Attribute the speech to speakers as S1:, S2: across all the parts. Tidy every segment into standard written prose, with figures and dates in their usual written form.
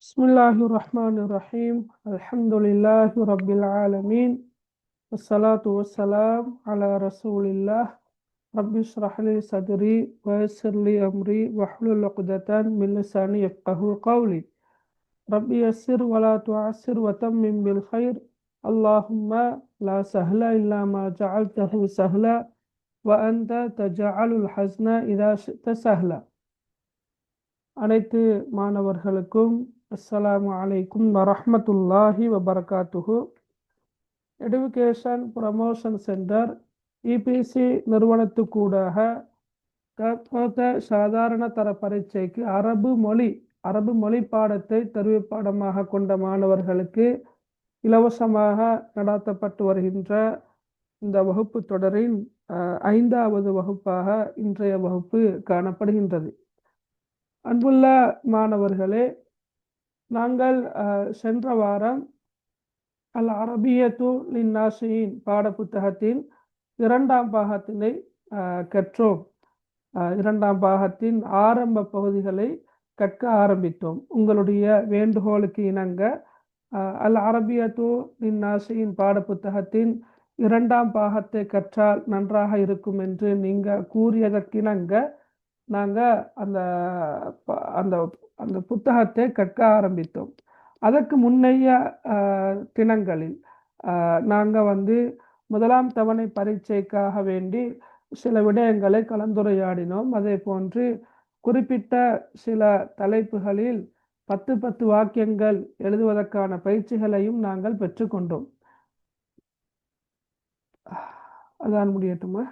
S1: بسم الله الرحمن الرحيم الحمد لله رب العالمين والصلاة والسلام على رسول الله رب اشرح لي صدري ويسر لي أمري واحلل عقدة من لساني يفقهوا قولي رب يسر ولا تعسر وتمم بالخير اللهم لا سهل إلا ما جعلته سهلا وأنت تجعل الحزن إذا شئت سهلا. அனைத்து மாணவர்களுக்கும் அஸ்ஸலாமு அலைக்கும் வரஹ்மத்துல்லாஹி வபரகாத்துஹு. எடுகேஷன் ப்ரமோஷன் சென்டர் இபிசி நிறுவனத்துக்கூடாக தற்போத சாதாரண தர பரீட்சைக்கு அரபு மொழி பாடத்தை தெரிவு பாடமாக கொண்ட மாணவர்களுக்கு இலவசமாக நடாத்தப்பட்டு வருகின்ற இந்த வகுப்பு தொடரின் 5வது வகுப்பாக இன்றைய வகுப்பு காணப்படுகின்றது. அன்புள்ள மாணவர்களே, நாங்கள் சென்ற வாரம் அல் அரபியத்து லின்னாசியின் பாட புத்தகத்தின் 2ஆம் பாகத்தினை கற்றோம். 2ஆம் பாகத்தின் ஆரம்ப பகுதிகளை கற்க ஆரம்பித்தோம். உங்களுடைய வேண்டுகோளுக்கு இணங்க அல் அரபியத்து லின்னாசியின் பாட புத்தகத்தின் 2ஆம் பாகத்தை கற்றால் நன்றாக இருக்கும் என்று நீங்கள் கூறியதற்கிணங்க நாங்கள் அந்த அந்த அந்த புத்தகத்தை கற்க ஆரம்பித்தோம். அதற்கு முன்னைய தினங்களில் நாங்கள் முதலாம் தவணை பரீட்சைக்காக வேண்டி சில விடயங்களை கலந்துரையாடினோம். அதே போன்று குறிப்பிட்ட சில தலைப்புகளில் 10 வாக்கியங்கள் எழுதுவதற்கான பயிற்சிகளையும் நாங்கள் பெற்றுக்கொண்டோம். அதான் முடியட்டுமா?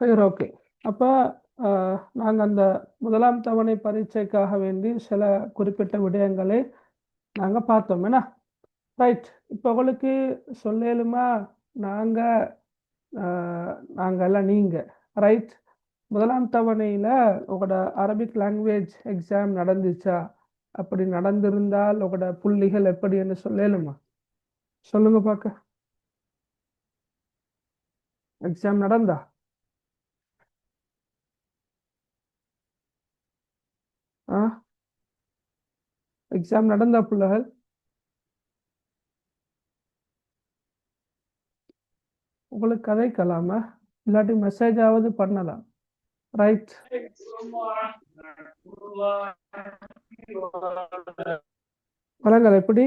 S1: சரி, ஓகே. அப்போ நாங்கள் அந்த முதலாம் தவணை பரீட்சைக்காக வேண்டி சில குறிப்பிட்ட விடயங்களை நாங்கள் பார்த்தோம். என்ன ரைட்? இப்போ உங்களுக்கு சொல்லலுமா? நாங்கள்லாம் நீங்கள் ரைட். முதலாம் தவணையில் உங்களோட அரபிக் லாங்குவேஜ் எக்ஸாம் நடந்துச்சா? அப்படி நடந்திருந்தால் உங்களோட புள்ளிகள் எப்படி என்று சொல்லலுமா? சொல்லுங்க பார்க்க. எக்ஸாம் நடந்தா? ஆ, எக்ஸாம் நடந்தா பிள்ளைகள்? உங்களுக்கு கதைக்கலாமா, இல்லாட்டி மெசேஜ் ஆவது பண்ணலாம். ரைட். வழங்கல் எப்படி?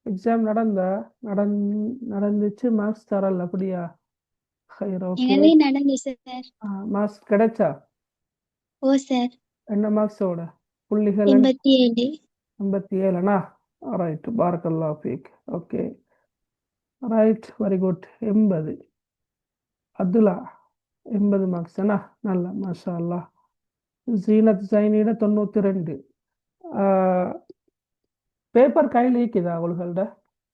S1: எக்ஸாம் நடந்துச்சு, மார்க்ஸ் தரல அப்படியா? ஓகே.
S2: எங்களே நடந்து சார்.
S1: மார்க்ஸ் கிடைச்சா?
S2: ஓ சார்.
S1: என்ன மார்க்ஸோட புள்ளிகள்?
S2: 87.
S1: 87னா? ரைட், பாரக்கல்லா ஃபீக். Okay, right, very good. 80. அதுலா 80 மார்க்ஸ் என்ன? நல்ல, மாஷா அல்லா. ஜீனத் ஜைனிட 92. பேப்பர் கையில் இருக்குதா அவர்களோட?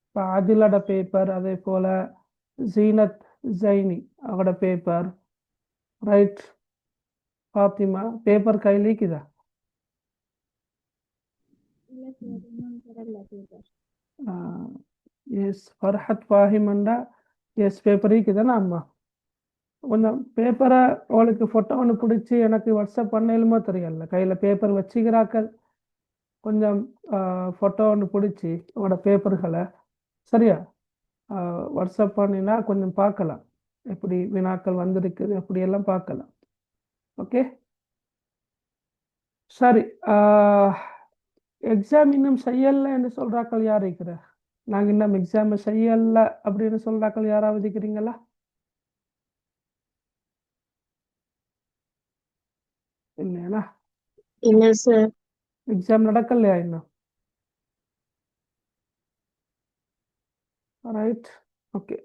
S1: இப்போ அதிலோட பேப்பர், அதே போல ஜீனத் ஜைனி அவங்களோட பேப்பர், ரைட். ஃபாத்திமா பேப்பர் கையில் இருக்குதா? எஸ். ஃபர்ஹத் ஃபாஹிமண்டா எஸ் பேப்பர் இருக்குதானே? அம்மா கொஞ்சம் பேப்பரை அவளுக்கு ஃபோட்டோ ஒன்று பிடிச்சி எனக்கு வாட்ஸ்அப் பண்ணலுமோ தெரியல. கையில் பேப்பர் வச்சுக்கிறாக்கள், கொஞ்சம் ஃபோட்டோ ஒன்று பிடிச்சி உங்களோட பேப்பர்களை சரியா வாட்ஸ்அப் பண்ணினா கொஞ்சம் பார்க்கலாம், எப்படி வினாக்கள் வந்திருக்குது அப்படியெல்லாம் பார்க்கலாம். ஓகே, சரி. எக்ஸாம் இன்னும் செய்யலை என்று சொல்கிறாக்கள் யார் இருக்கிற? நாங்கள் இன்னும் எக்ஸாமை செய்யலை அப்படின்னு சொல்கிறாக்கள் யாராவது இருக்கிறீங்களா? இல்லையா?
S2: இல்ல சார்.
S1: எக்ஸாம் நடக்கலையா இன்னும்? Right, okay.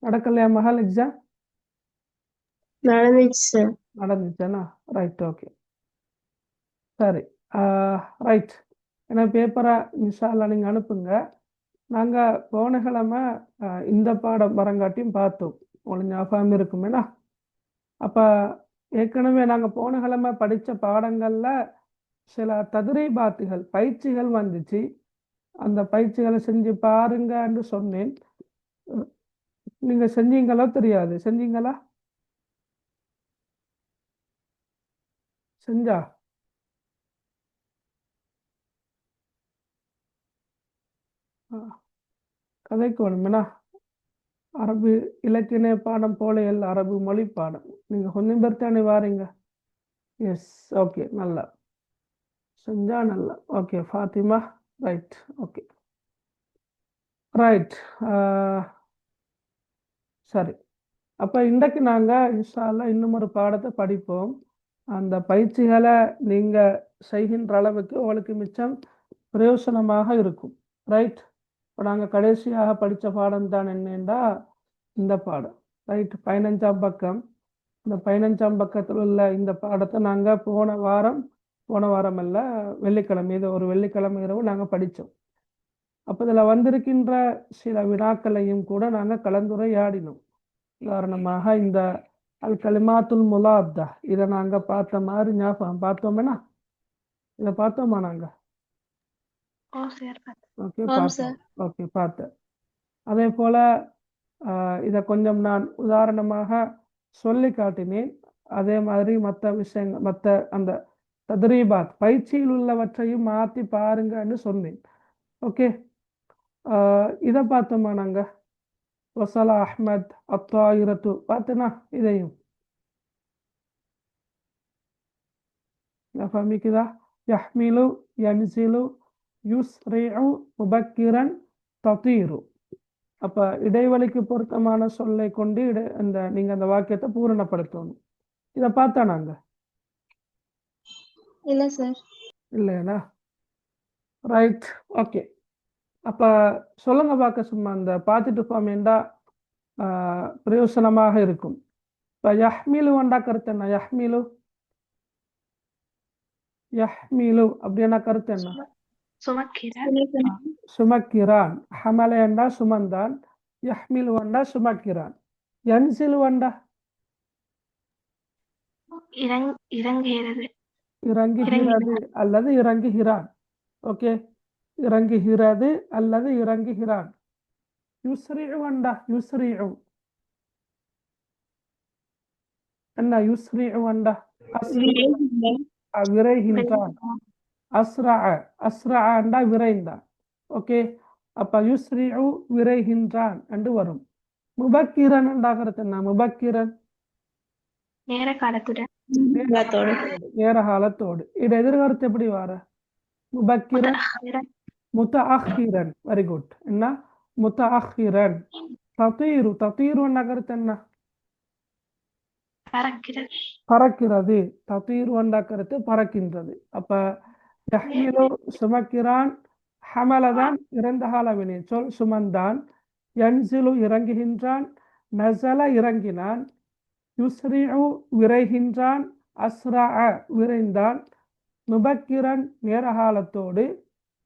S1: நடக்கலையா மகள் எக்ஸாம்?
S2: நடந்துச்சு சார்.
S1: நடந்துச்சானா? ரைட், ஓகே, சரி. ரைட். ஏன்னா பேப்பரை இன்ஷா அல்லாஹ் நீங்கள் அனுப்புங்க. நாங்கள் போன கிழமை இந்த பாடம் வரங்காட்டியும் பார்த்தோம், உங்களுக்கு ஞாபகம் இருக்குமேனா? அப்போ ஏற்கனவே நாங்கள் போன கிழமை படித்த பாடங்களில் சில தத்ரீபாத்துகள், பயிற்சிகள் வந்துச்சு. அந்த பயிற்சிகளை செஞ்சு பாருங்கன்னு சொன்னேன். நீங்கள் செஞ்சீங்களோ தெரியாது, செஞ்சீங்களா? செஞ்சா? கதைக்கு வேணுமேனா? அரபு இலக்கிய பாடம் போல இல்லை, அரபு மொழி பாடம். நீங்கள் கொஞ்சம் பேர் தானே வாரீங்க. எஸ், ஓகே, நல்லா செஞ்சா நல்லா. Okay Fatima, right, okay, right. சரி, அப்போ இன்றைக்கு நாங்கள் இன்ஷா அல்லாஹ் இன்னும் ஒரு பாடத்தை படிப்போம். அந்த பயிற்சிகளை நீங்கள் செய்கின்ற அளவுக்கு உங்களுக்கு மிச்சம் பிரயோசனமாக இருக்கும். ரைட். இப்போ நாங்கள் கடைசியாக படித்த பாடம் தான் என்னென்றா இந்த பாடம். ரைட், 15ஆம் பக்கம். இந்த 15ஆம் பக்கத்தில் உள்ள இந்த பாடத்தை நாங்கள் போன வாரம் அல்ல, வெள்ளிக்கிழமை, இது ஒரு வெள்ளிக்கிழமை இரவு நாங்கள் படித்தோம். அப்போ இதில் வந்திருக்கின்ற சில வினாக்களையும் கூட நாங்கள் கலந்துரையாடினோம். உதாரணமாக இந்த அல் கலிமாத்துல் முலாத்தா, இதை நாங்கள் பார்த்த மாதிரி ஞாபகம் பார்த்தோமேனா? இதை பார்த்தோமா நாங்கள்? ஓகே, பார்த்தோம். ஓகே, பார்த்தேன். அதே போல் இதை கொஞ்சம் நான் உதாரணமாக சொல்லி காட்டினேன். அதே மாதிரி மற்ற விஷயங்கள், மற்ற அந்த தத்ரீபாத் பயிற்சியில் உள்ளவற்றையும் மாற்றி பாருங்கன்னு சொன்னேன். ஓகே, இதை பார்த்தோமா நாங்கள்? வசலா அஹ்மத் அத்தாயிரத்து பார்த்தனா? இதையும் ஃபஹமிக்குதா? யஹ்மிலு, யன்சிலு, யுஸ்ரிஉ, முபக்கிரன், ததீரு. அப்போ இடைவெளிக்கு பொருத்தமான சொல்லை கொண்டு நீங்கள் அந்த வாக்கியத்தை பூரணப்படுத்தணும். இதை பார்த்தா நாங்கள்?
S2: இல்ல சார்.
S1: இல்லையா? Right, okay. அப்போ சொல்லுங்க பார்க்க, சும்மா அந்த பார்த்துட்டு போமேண்டா பிரயோசனமாக இருக்கும். இப்போ யஹ்மிலு வண்டா கருத்து என்ன? யஹ்மிலு அப்படின்னா கருத்து என்ன? சுமக்கிரான். ஹமலேண்டா சுமந்தான், யஹ்மிலு வண்டா சுமக்கிரான். யன்சிலு வண்டா
S2: இறங்குகிறது
S1: இறங்குகிறது அல்லது இறங்குகிறான். ஓகே, இறங்குகிறது அல்லது இறங்குகிறான். யுஸ்ரிஉ வண்டா, யுஸ்ரிஉ என்ன? யுஸ்ரிஉ வண்டா விரைகின்றான். அஸ்ரா, அஸ்ராண்டா விரைந்தான். ஓகே, அப்ப யுஸ்ரிஉ விரைகின்றான் என்று வரும். முபக்கிரன் என்றாகிறது என்ன? முபக்கிரன்
S2: நேர காலத்துடன்
S1: நேர காலத்தோடு. இது எதிர்கருத்து எப்படி வர? முபக்கிரன் முத்தஅஹிரன். Very good. என்ன? முத்தஅஹிரன். ததீரு, ததீரு என்ற கருத்து என்ன? பறக்கிறது. ததீரு என்ற கருத்து பறக்கின்றது. அப்ப யஹ்மிலு சுமக்கிறான், ஹமலதான் இறந்த கால வினை சொல், சுமந்தான். யன்சிலு இறங்குகின்றான், நஸல இறங்கினான், யுஸ்ரிஉ விரைகின்றான், அஸ்ரா விரைந்தான், முபக்கிரன் நேரகாலத்தோடு,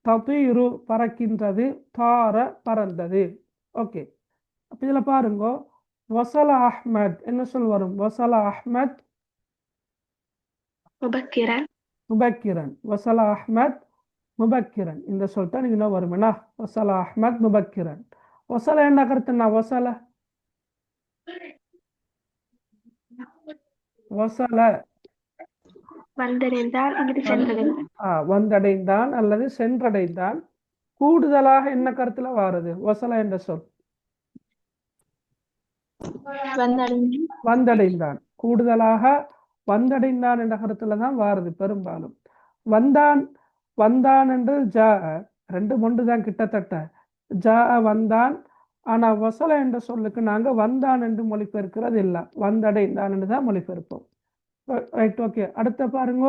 S1: ததீரு பறக்கின்றது, தார பறந்தது. ஓகே, அப்ப இதுல பாருங்க, வசல அஹ்மத் என்ன சொல் வரும்? வசல அஹ்மத்
S2: முபக்கிரன்,
S1: முபக்கிரன். வசல அஹ்மத் முபக்கிரன் இந்த சொல் தான் என்ன வரும்னா வசல அஹ்மத் முபக்கிரன். வசல என்ன கருத்துன்னா? வசல வசல
S2: வந்தடைந்தான் அல்லது சென்றடைந்தான்.
S1: வந்தடைந்தான் அல்லது சென்றடைந்தான். கூடுதலாக என்ன கருத்துல வாருது வசல என்ற சொல்? வந்தடைந்தான். கூடுதலாக வந்தடைந்தான் என்ற கருத்துல தான் வாருது பெரும்பாலும். வந்தான், வந்தான் என்று ஜா, ரெண்டு ஒன்று தான் கிட்டத்தட்ட. ஜா வந்தான். ஆனா வசல என்ற சொல்லுக்கு நாங்க வந்தான் என்று மொழிபெயர்க்கிறது இல்லை, வந்தடைந்தான் என்று தான் மொழிபெயர்ப்போம். Right, okay. அடுத்த பாருங்க,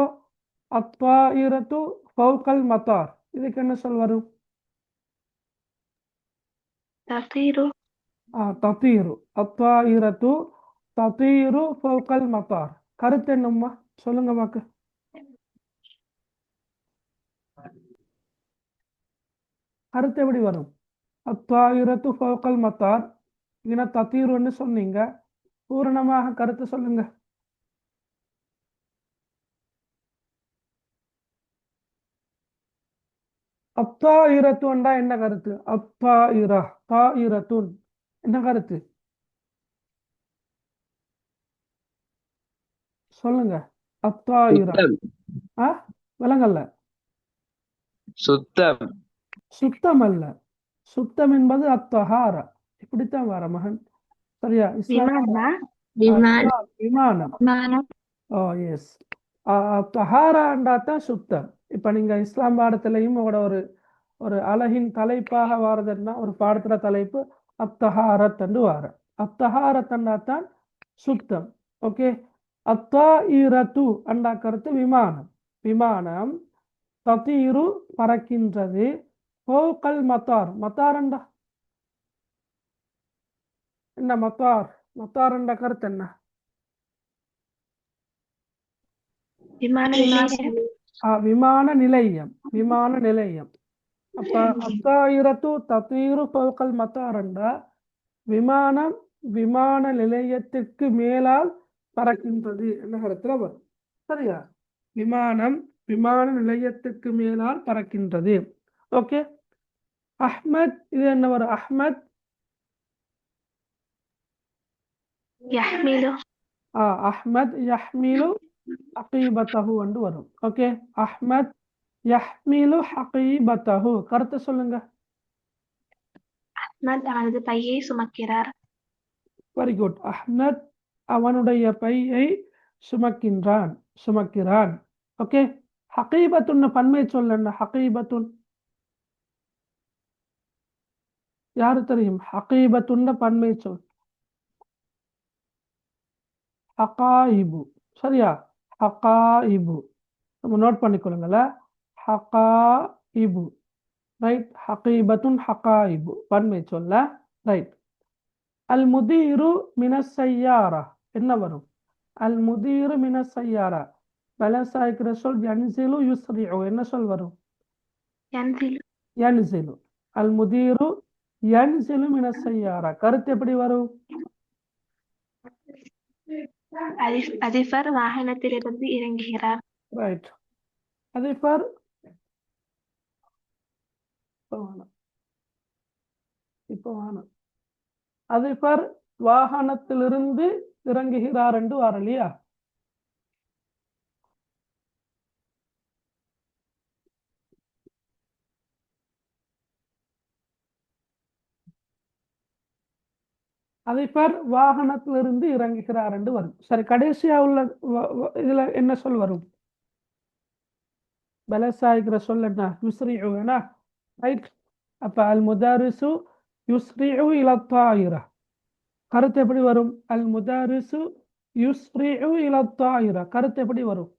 S1: அத்தாயிரத்து ஃபௌகல் மத்தார். இதுக்கு என்ன சொல் வரும்? ததீரு. அத்தாயிரத்து ததீரு ஃபௌகல் மத்தார். கருத்து என்னம்மா சொல்லுங்க மாக்கு. கருத்து எப்படி வரும்? அத்தாயிரத்து ஃபௌகல் மத்தார், இன ததீருன்னு சொன்னீங்க, பூரணமாக கருத்து சொல்லுங்க. அத்தாயிரத்துண்டா என்ன கருத்து? அத்தாயிரா, தாயிரத்துன் என்ன கருத்து சொல்லுங்க. அத்தாயிரா விலங்கல்ல,
S3: சுத்தம்.
S1: சுத்தம் அல்ல. சுத்தம் என்பது அத்தஹாரா. இப்படித்தான் வர மகன். சரியா? விமானம். ஓ எஸ். தஹாராண்டா தான் சுத்தம். இப்ப நீங்க இஸ்லாம் பாடத்திலையும் உங்களோட ஒரு ஒரு அழகின் தலைப்பாக வாரதுன்னா ஒரு பாடத்துல தலைப்பு அத்தஹாரத் என்று வார. அத்தஹாரத்தண்டா தான் சுத்தம். ஓகே, அத்தாயிரத்து அண்டா கருத்து விமானம். விமானம் ததீரு பறக்கின்றது, ஃபௌகல் மத்தார். மத்தார் அண்டா என்ன? மத்தார், மத்தார் என்ற கருத்து என்ன? விமான நிலையம். விமான நிலையம். அப்ப அத்தாயிரத்து ததீரு ஃபௌகல் மத்தார் என்றா விமானம் விமான நிலையத்திற்கு மேலால் பறக்கின்றது என்ன கருத்துல வரும். சரியா? விமானம் விமான நிலையத்துக்கு மேலால் பறக்கின்றது. ஓகே, அஹ்மத் இது என்ன வரும்? அஹ்மத் அஹ்மத் யஹ்மிலு ஹகீபத்தஹு என்று வரும். ஓகே, அஹ்மத் யஹ்மிலு ஹகீபத்தஹு. கருத்து சொல்லுங்க.
S2: அஹ்மத் அவனது பையை சுமக்கிறார்.
S1: Very good. அஹ்மத் அவனுடைய பையை சுமக்கின்றான், சுமக்கிறான். ஓகே, ஹகீபத்துன் பன்மை சொல்ல. ஹகீபத்துன் யாரு தெரியும்? ஹகீபத்துன் பன்மை சொல் ஹகாயிபு. சரியா? ஹகாயிபு நம்ம நோட் பண்ணிக்கொள்ளுங்கள. ஹகாயிபு. ரைட். ஹகீபத்துன் ஹகாயிபு பன்மை சொல்ல. ரைட். அல் முதீரு மினஸ் சய்யாரா என்ன வரும்? அல் முதீரு மினஸ் சய்யாரா பலசாய்க்கிற சொல் யன்சிலு யுஸ்ரிஉ என்ன சொல் வரும்? யன்சிலு. அல் முதீரு யன்சிலு மினஸ் சய்யாரா. கருத்து எப்படி வரும்?
S2: அதிபர் வாகனத்திலிருந்து இறங்குகிறார்.
S1: ரைட். அதிபர் அதிபர் வாகனத்திலிருந்து இறங்குகிறார் என்று வர இல்லையா? அதிபர் வாகனத்திலிருந்து இறங்குகிறார் என்று வரும். சரி, கடைசியா உள்ள இதுல என்ன சொல் வரும்? பலசாய்கிற சொல் என்ன? யுஸ்ரிஉ. ரைட். அப்ப அல் முதாரிசு யுஸ்ரிஉ இலா தாயிரா. கருத்து எப்படி வரும்? அல் முதாரிசு யுஸ்ரிஉ இலா தாயிரா. கருத்து எப்படி வரும்?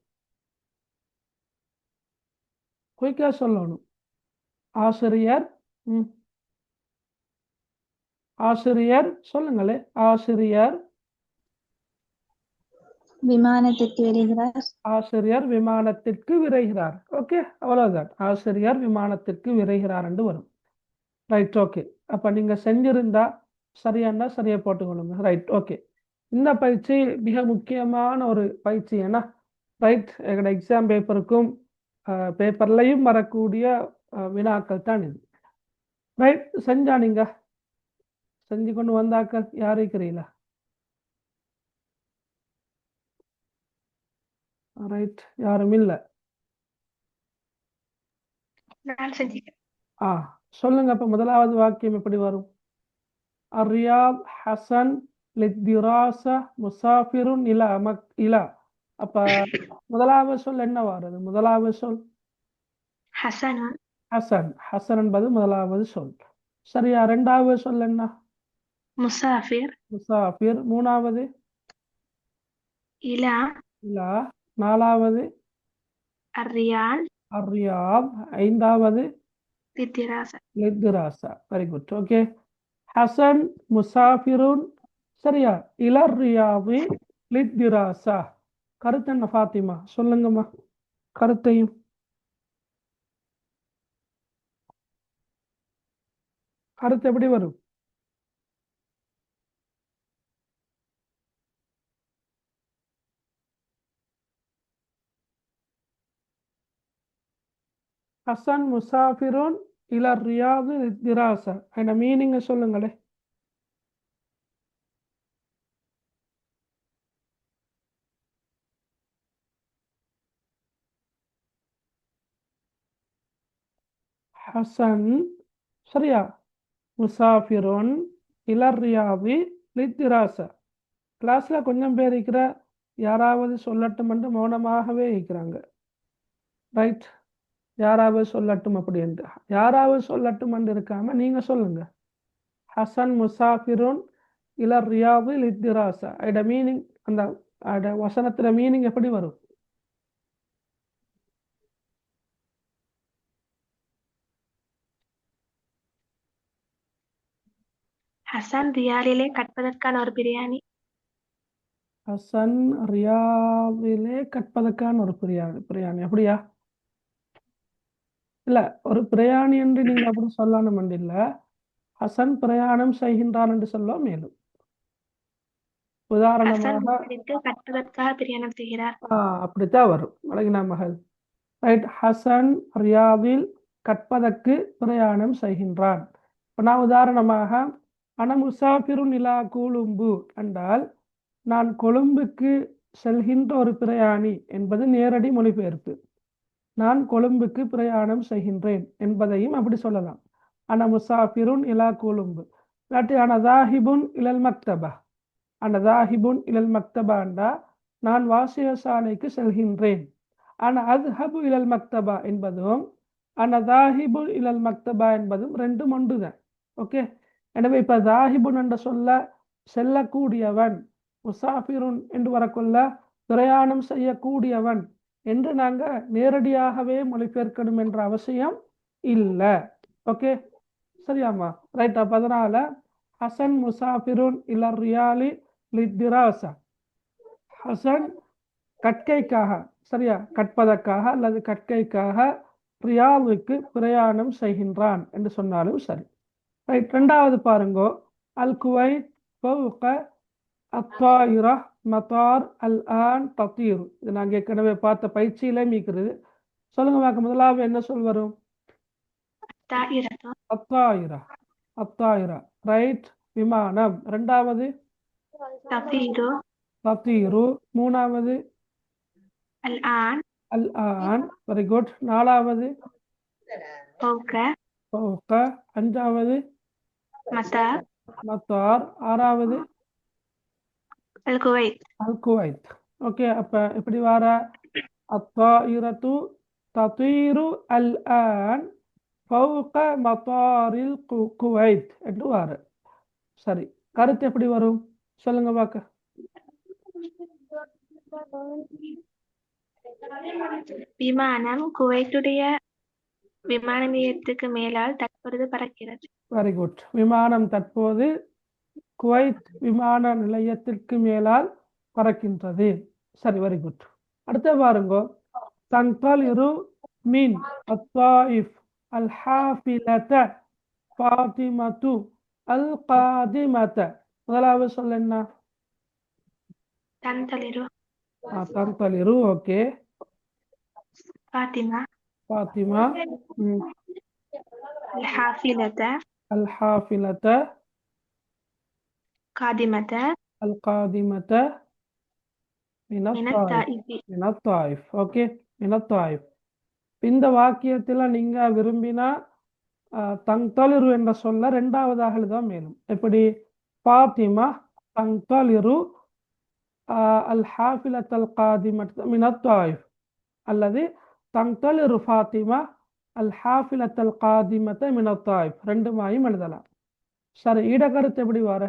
S1: குயிக்கா சொல்லணும். ஆசிரியர் ஆசிரியர் சொல்லுங்களே. ஆசிரியர்
S2: விமானத்திற்கு விரைகிறார்.
S1: ஆசிரியர் விமானத்திற்கு விரைகிறார். ஓகே, அவ்வளவுதான். ஆசிரியர் விமானத்திற்கு விரைகிறார் என்று வரும். ரைட். ஓகே. அப்ப நீங்க செஞ்சிருந்தா சரியானா சரியா போட்டுக்கணுங்க. ரைட். ஓகே. இந்த பயிற்சி மிக முக்கியமான ஒரு பயிற்சி. ஏன்னா ரைட், எங்களோட எக்ஸாம் பேப்பருக்கும் பேப்பர்லையும் வரக்கூடிய வினாக்கள் தான் இது. ரைட். செஞ்சா நீங்க செஞ்சு கொண்டு வந்தாக்கள் யார் இருக்கிறீங்களா? ரைட். யாரும் இல்லை. சொல்லுங்க. அப்ப முதலாவது வாக்கியம் எப்படி வரும்? அர்ரியாத் ஹசன் லித்திராசா முசாஃபிருன் இலா. அப்ப முதலாவது சொல் என்ன வருது? முதலாவது சொல்
S2: ஹசன்.
S1: ஹசன் என்பது முதலாவது சொல். சரியா? இரண்டாவது சொல் என்ன?
S2: முசாஃபிர்.
S1: மூணாவது
S2: இலா.
S1: நாலாவது
S2: அர்ரியாத்.
S1: ஐந்தாவது லித்திராசா. Very good. ஓகே. ஹசன் முசாஃபிருன் சரியா இலர் ரியாதி லித்திராசா. கருத்து என்ன ஃபாத்திமா? சொல்லுங்கம்மா கருத்தையும். கருத்து எப்படி வரும்? ஹசன் முசாஃபிருன் இலர் ரியாதி லித்திராசா. என்ன மீனிங்க சொல்லுங்களே. ஹசன் சரியா முசாஃபிருன் இலர் ரியாதி லித்திராசா. கிளாஸ்ல கொஞ்சம் பேர் இருக்கிற யாராவது சொல்லட்டும் என்று மௌனமாகவே இருக்கிறாங்க. ரைட். யாராவது சொல்லட்டும் அப்படி என்று. யாராவது சொல்லட்டும் என்று இருக்காம நீங்க சொல்லுங்க. ஹசன் முசாஃபிருன் இலர் ரியாதி லித்திராசா. அதோட மீனிங், அந்த வசனத்துல மீனிங் எப்படி வரும்?
S2: ஹசன் ரியாதிலே கற்பதற்கான ஒரு பிரயாணி.
S1: ஹசன் ரியாதிலே கற்பதற்கான ஒரு பிரயாணி. அப்படியா? இல்ல, ஒரு பிரயாணி என்று நீங்க அப்படி சொல்லணும் என்று இல்ல. ஹசன் பிரயாணம் செய்கின்றான் என்று சொல்ல மேலும். உதாரணமாக
S2: கற்பதற்காக பிரயாணம் செய்கிறார்.
S1: அப்படித்தான் வரும். வழங்கினா மகள். ரைட். ஹசன் ரியாதில் கற்பதற்கு பிரயாணம் செய்கின்றான். இப்போ நான் உதாரணமாக அன முசாஃபிருன் இலா கொழும்பு என்றால் நான் கொழும்புக்கு செல்கின்ற ஒரு பிரயாணி என்பது நேரடி மொழிபெயர்ப்பு. நான் கொழும்புக்கு பிரயாணம் செய்கின்றேன் என்பதையும் அப்படி சொல்லலாம். அன முசாஃபிருன் இலா கொழும்பு. இல்லாட்டி அனதாஹிபுன் இலல் மக்தபா. அனதாஹிபுன் இலல் மக்தபாண்டா நான் வாசியசாலைக்கு செல்கின்றேன். அன அத்ஹபு இலல் மக்தபா என்பதும் அனதாஹிபு இலல் மக்தபா என்பதும் ரெண்டும் ஒன்றுதான். ஓகே. எனவே இப்ப தாஹிபுன் என்ற சொல்ல செல்லக்கூடியவன், முசாஃபிருன் என்று வரக்குள்ள பிரயாணம் செய்யக்கூடியவன் என்று நாங்க நேரடியாகவே மொழிபெயர்க்கணும் என்ற அவசியம் இல்லை. ஓகே, சரியாமா? ரைட். அப்ப அதனால ஹசன் முசாஃபிருன் இலர் ரியாலி லித்திராசா. ஹசன் கற்கைக்காக, சரியா, கற்பதற்காக அல்லது கற்கைக்காக ரியாலுக்கு பிரயாணம் செய்கின்றான் என்று சொன்னாலும் சரி. ரைட். ரெண்டாவது பாருங்கோ. அல் குவைத் ஃபௌக அத்தாயிரா மத்தார் அல் ஆன் தத்தீர். இது நாங்கள் ஏற்கனவே பார்த்த பயிற்சியிலே மீக்கிறது. சொல்லுங்க வாக்க, முதலாவது என்ன சொல் வரும்?
S2: தாயிரத்து
S1: அத்தாயிரா. அத்தாயிரா, ரைட், விமானம். ரெண்டாவது
S2: தஃபீரு
S1: தத்தீரு. மூணாவது
S2: அல் ஆன்
S1: அல் ஆன், வெரி குட். நாலாவது
S2: ஃபௌக
S1: ஃபௌக. அஞ்சாவது
S2: மத்தார்
S1: மத்தார். ஆறாவது
S2: அல் குவைத்.
S1: அல் குவைத். ஓகே, அப்ப எப்படி வார? அத்தாயிரத்து தத்தீரு அல் ஆன் ஃபௌக மத்தாரில் குவைத் என்று வார. சரி, கருத்து எப்படி வரும் சொல்லுங்க பார்க்க.
S2: விமானம் குவைத்துடைய விமான நிலையத்துக்கு மேலால் தற்பொழுது பறக்கிறது.
S1: Very good. விமானம் தற்போது குவைத் விமான நிலையத்திற்கு மேலால் பறக்கின்றது. சரி, வெரி குட். அடுத்த பாருங்க. தன்தலிரு மின் அத்தாயிஃப் அல் ஹாஃபிலத ஃபாத்திமத்து அல் காதிமத. முதலாவது சொல்ல என்ன?
S2: தன்தலிரு
S1: தன்தலிரு. ஓகே.
S2: ஃபாத்திமா
S1: ஃபாத்திமா.
S2: அல் ஹாஃபிலத
S1: அல் ஹாஃபிலத
S2: காதிமத
S1: அல் காதிமத மின் அத்தாயிஃப். ஓகே, மின் அத்தாயிஃப். இந்த வாக்கியத்தில் நீங்க விரும்பினா தன்தலிரு என்ற சொல்ல ரெண்டாவதாக எழுதான் மேலும். எப்படி? ஃபாத்திமா தன்தலிரு அல் ஹாஃபிலத் அல் காதிமத் மின் அத்தாயிஃப், அல்லது தன்தலிரு ஃபாத்திமா அல் ஹாஃபிலத் அல் காதிமத் மின் அத்தாயிஃப். ரெண்டுமாயும் எழுதலாம். சரி, இடக்கருத்து எப்படி வர?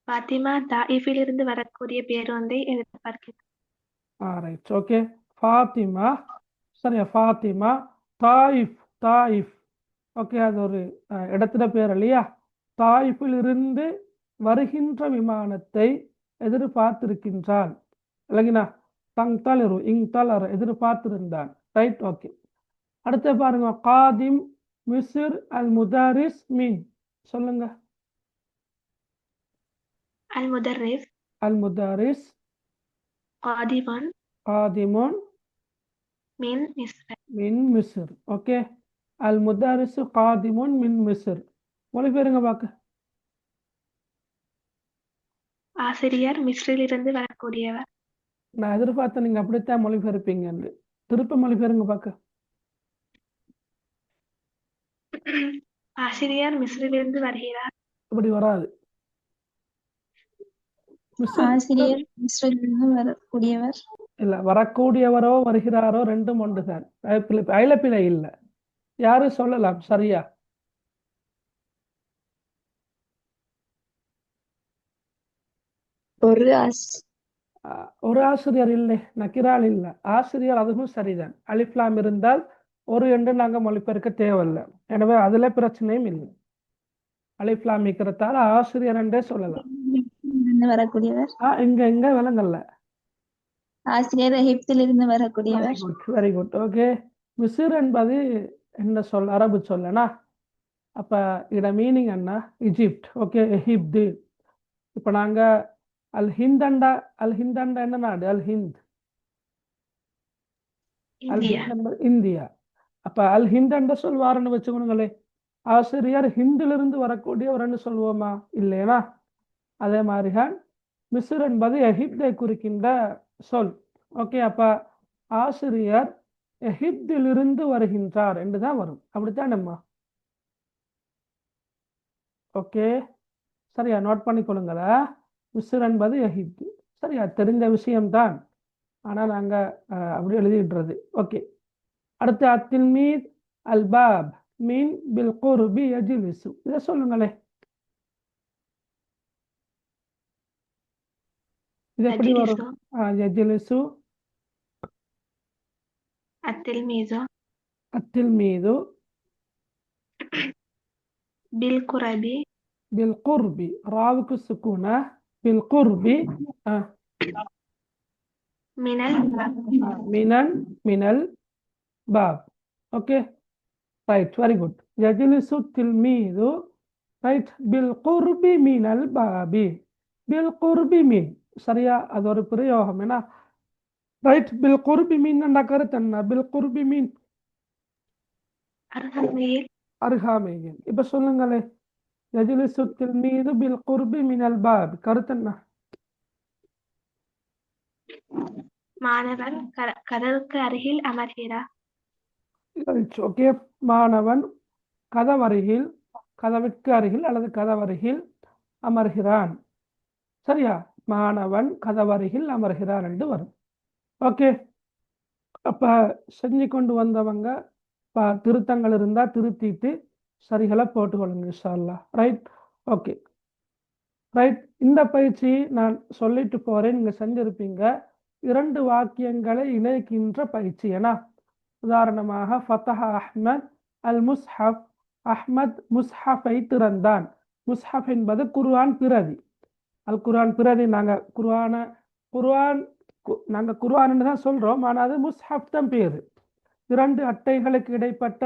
S2: ஃபாத்திமா தாயிஃபிலிருந்து வரக்கூடிய பேருந்தை எதிர்பார்க்கிறது.
S1: Right, okay. ஃபாத்திமா, சரியா, ஃபாத்திமா தாயிஃப். தாயிஃப், ஓகே, அது ஒரு இடத்துல பேர் இல்லையா? தாயிஃபில் இருந்து வருகின்ற விமானத்தை எதிர்பார்த்திருக்கின்றாள். இல்லைங்கண்ணா? தங்தலிரு இங்தலர் எதிர்பார்த்திருந்தான். Right, okay. அடுத்து பாருங்க. காதிம் மிஸ்ர் அல் முதாரிஸ் மீன். சொல்லுங்க.
S2: அல் முதர்ரிஸ்
S1: அல் முதாரிஸ்
S2: காதிமன்
S1: காதிமுன்
S2: மின் மிஸ்ர்.
S1: மின் மிஸ்ர். ஓகே, அல் முதாரிசு காதிமுன் மின் மிஸ்ர். மொழிபெயருங்க பார்க்க.
S2: ஆசிரியர் மிஸ்ரிலிருந்து வரக்கூடியவர்.
S1: நான் எதிர்பார்த்தேன் நீங்க அப்படித்தான் மொழிபெயர்ப்பீங்கன்னு. திருப்ப மொழிபெயருங்க பார்க்க.
S2: ஆசிரியர் மிஸ்ரிலிருந்து வருகிறார்.
S1: இப்படி வராது.
S3: ஆசிரியர் மிஸ்ரிலிருந்து வரக்கூடியவர்.
S1: இல்ல, வரக்கூடியவரோ வருகிறாரோ ரெண்டும் ஒன்றுதான். அயலப்பிழை இல்லை. யாரு சொல்லலாம் சரியா? ஒரு ஆசிரியர் இல்லை, நக்கிரால் இல்லை, ஆசிரியர். அதுவும் சரிதான். அலிஃப்லாம் இருந்தால் ஒரு என்று நாங்க மொழிபெயர்க்க தேவையில்லை. எனவே அதுல பிரச்சனையும் இல்லை. அலிஃப்லாம் இருக்கிறதால ஆசிரியர் என்றே சொல்லலாம்.
S3: வரக்கூடியவர்.
S1: இங்க விளங்கல்ல.
S3: ஆசிரியர் எகிப்திலிருந்து வரக்கூடியவர்.
S1: Very good, okay. மிஸ்ர் என்பது என்ன சொல்? அரபு சொல்லனா? அப்ப இட மீனிங் என்ன? இஜிப்ட். ஓகே, எகிப்து. இப்ப நாங்க அல் ஹிந்தண்டா. அல் ஹிந்தண்டா என்ன நாடு? அல் ஹிந்த். அல் ஹிந்த் என்பது இந்தியா. அப்ப அல் ஹிந்த் என்ற சொல் வாரன்னு வச்சுக்கணுங்களே. ஆசிரியர் ஹிந்திலிருந்து வரக்கூடியவர்னு சொல்லுவோமா? இல்லையா? அதே மாதிரிதான் மிஸ்ர் என்பது எகிப்தை குறிக்கின்ற சொல். ஓகே, அப்ப ஆசிரியர் எகிப்திலிருந்து வருகின்றார் என்றுதான் வரும். அப்படித்தான் நம்ம. ஓகே, சரியா? நோட் பண்ணிக்கொள்ளுங்களா? மிஸ்ர் என்பது எகிப்து. சரியா? தெரிந்த விஷயம்தான், ஆனா நாங்க அப்படி எழுதிடுறது. ஓகே. அடுத்து அத்தில்மீத் அல் பாப் மீன் பில் குர்பி யஜ்லிசு. இதை சொல்லுங்களே. இது எப்படி வரும்? யஜ்லிசு அத்தில்மீது
S2: பில் குர்பி
S1: பில் குர்பி. ராவுக்கு சுக்கூன. பில் குர்பி மினல் பாப். Okay, right, very good. யஜ்லிசு தில்மீது, ரைட், பில் குர்பி மினல் பாபி. பில் குர்பி மீன். சரியா, அது ஒரு பிரயோகம் என்ன? ரைட். பில் குர்பி மீன் என்ற கருத்து என்ன? பில் குர்பி மீன்
S2: அருகாமையில்.
S1: அருகாமையில். இப்ப சொல்லுங்களே, யஜ்லிசு தில்மீது பில் குர்பி மினல் பாப், கருத்து என்ன?
S2: மாணவன் கதவுக்கு அருகில் அமர்கிறார்.
S1: ஓகே, மாணவன் கதவிற்கு அருகில் அல்லது கதவருகில் அமர்கிறான். சரியா, மாணவன் கதவருகில் அமர்கிறான் என்று வரும். ஓகே, அப்ப செஞ்சு கொண்டு வந்தவங்க திருத்தங்கள் இருந்தா திருத்திட்டு சரிகளை போட்டுக்கொள்ளுங்க இன்ஷா அல்லாஹ். ரைட். Okay, right. இந்த பயிற்சி நான் சொல்லிட்டு போறேன், நீங்க செஞ்சிருப்பீங்க. 2 வாக்கியங்களை இணைக்கின்ற பயிற்சி. ஏன்னா உதாரணமாக, ஃபத்தஹ அஹ்மத் அல் முஸ்ஹப், அஹ்மத் முஸ்ஹஃபை திறந்தான். முஸ்ஹப் என்பது குர்ஆன் பிரதி. அல் குர்ஆன் பிரதி. நாங்க குர்ஆன் தான் சொல்றோம், ஆனால் அது முஸ்ஹப் தான் பேரு. 2 அட்டைகளுக்கு இடைப்பட்ட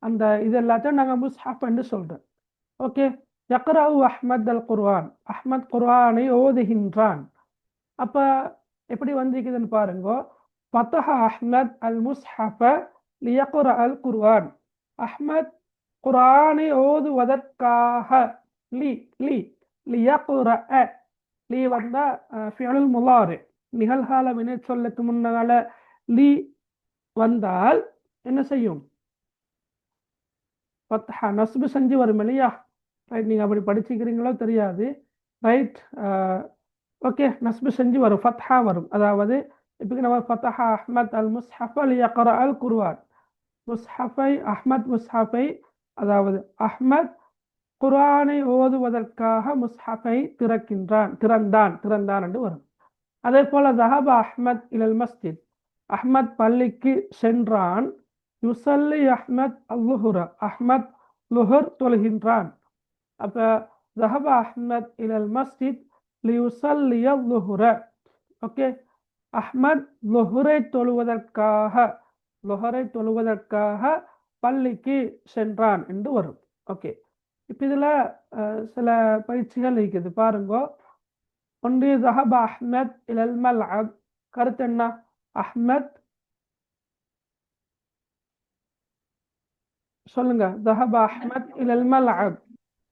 S1: அந்த இது எல்லாத்தையும் நாங்கள் முஸ்ஹப் என்று சொல்றோம். ஓகே, யக்ரவு அஹ்மத் அல் குர்ஆன், அஹ்மத் குர்ஆனை ஓதுகின்றான். அப்ப எப்படி வந்திருக்குதுன்னு பாருங்க. ஃபத்தஹ அஹ்மத் அல் முஸ்ஹஃப லியக்ர அல் குர்ஆன், அஹ்மத் குர்ஆனை ஓதுவதற்காக. லியக்ர, லி வந்தா ஃபிஅலுல் முலாரி, நிகழ்கால வினை சொல்லுக்கு முன்னால லி வந்தால் என்ன செய்யும்? ஃபத்ஹா நஸ்பு செஞ்சு வரும் இல்லையா? ரைட். நீங்க அப்படி படிச்சுக்கிறீங்களோ தெரியாது. ரைட். ஓகே, நஸ்பு செஞ்சு வரும், ஃபத்ஹா வரும். அதாவது இப்போ நம்ம ஃபத்தஹ அஹ்மத் அல் முஸ்ஹஃப லியக்ர அல் குர்ஆன், முஸ்ஹஃபை அஹ்மத் முஸ்ஹஃபை, அதாவது அஹ்மத் குர்ஆனை ஓதுவதற்காக முஸ்ஹஃபை திறந்தான் என்று வரும். அதே போல தஹப அஹ்மத் இலல் மஸ்ஜித், அஹ்மத் பள்ளிக்கு சென்றான். யுசல்லி அஹ்மத் அல்-லுஹுர, அஹ்மத் லுஹர் தொழுகின்றான். அப்ப தஹப அஹ்மத் இலல் மஸ்ஜித் லியுசல்லி அல்-லுஹுர. ஓகே, அஹ்மத் லுஹரை தொழுவதற்காக பள்ளிக்கு சென்றான் என்று வரும். ஓகே, இப்போ இதுல சில பயிற்சிகள் இருக்குது பாருங்க. ஒன்று, தஹப அஹ்மத் இலல் மல்அப், கருத்து என்ன? அஹ்மத் சொல்லுங்க. தஹப அஹ்மத் இலல் மல்அப்,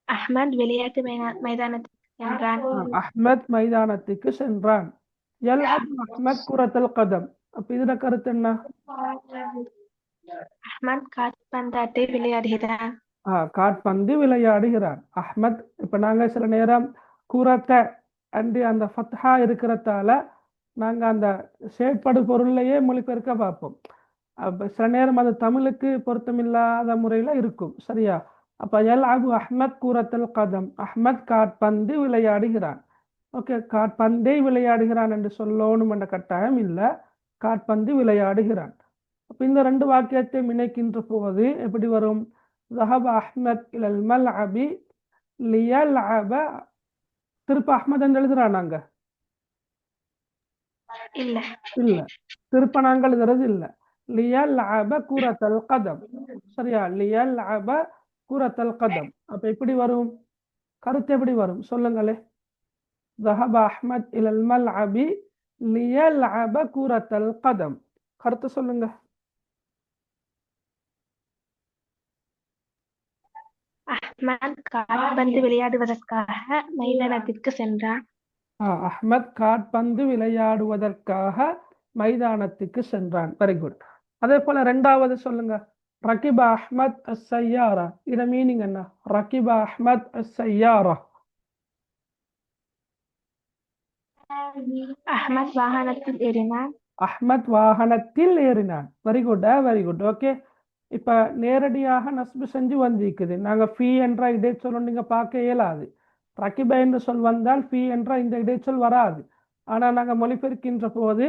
S2: அஹ்மத் விளையாட்டு மைதானத்துக்கு சென்றான்.
S1: அஹ்மத் மைதானத்துக்கு சென்றான். யல்அபு அஹ்மத் குரத்தல் கதம், அப்ப இதுல கருத்து என்ன?
S2: அஹ்மத் காற்பந்தாட்டை விளையாடுகிறான்.
S1: காற்பந்து விளையாடுகிறான் அஹ்மத். இப்ப நாங்க சில நேரம் குரத்த அண்டு அந்த ஃபத்ஹா இருக்கிறதால நாங்க அந்த செயற்படு பொருளையே மொழிபெயர்க்க பார்ப்போம். அப்ப சில நேரம் அது தமிழுக்கு பொருத்தமில்லாத முறையில இருக்கும். சரியா, அப்ப யல்அபு அஹ்மத் குரத்தல் கதம், அஹ்மத் காற்பந்து விளையாடுகிறான். ஓகே, காற்பந்தை விளையாடுகிறான் என்று சொல்லணும் என்ற கட்டாயம் இல்லை, காற்பந்து விளையாடுகிறான். அப்ப இந்த 2 வாக்கியத்தை இணைக்கின்ற போது எப்படி வரும்? ذهب அஹ்மத் இலல் மல்அபி லியல்அப, திருப்ப அஹ்மத் என்று எழுதுறானாங்க
S2: இல்ல,
S1: திருப்ப நாங்கள் எழுதுறது இல்ல. லியல்அப குரத்தல் கதம். சரியா, லியல்அப குரத்தல் கதம். அப்ப எப்படி வரும்? கருத்து எப்படி வரும் சொல்லுங்களே. ذهب அஹ்மத் இலல் மல்அபி லியல்அப குரத்தல் கதம், கருத்து சொல்லுங்க.
S2: அஹ்மத் காற்பந்து விளையாடுவதற்காக மைதானத்திற்கு சென்றான்.
S1: அஹ்மத் காற்பந்து விளையாடுவதற்காக மைதானத்துக்கு சென்றான். Very good. அதே போல 2வது சொல்லுங்க. ரகிப அஹ்மத் அஸ்-சய்யாரா, இத மீனிங் என்ன? ரகிப அஹ்மத் அஸ்-சய்யாரா,
S2: அஹ்மத் வாகனத்தில் ஏறினான்.
S1: அஹ்மத் வாகனத்தில் ஏறினான். Very good, very good. Okay, இப்ப நேரடியாக நஸ்பு செஞ்சு வந்திருக்குது. நாங்க ஃபீ என்ற இடைச்சொல் நீங்க பார்க்க இயலாது. ரகிப என்று சொல் வந்தால் ஃபீ என்ற இந்த இடைச்சொல் வராது. ஆனா நாங்க மொழிபெயர்க்கின்ற போது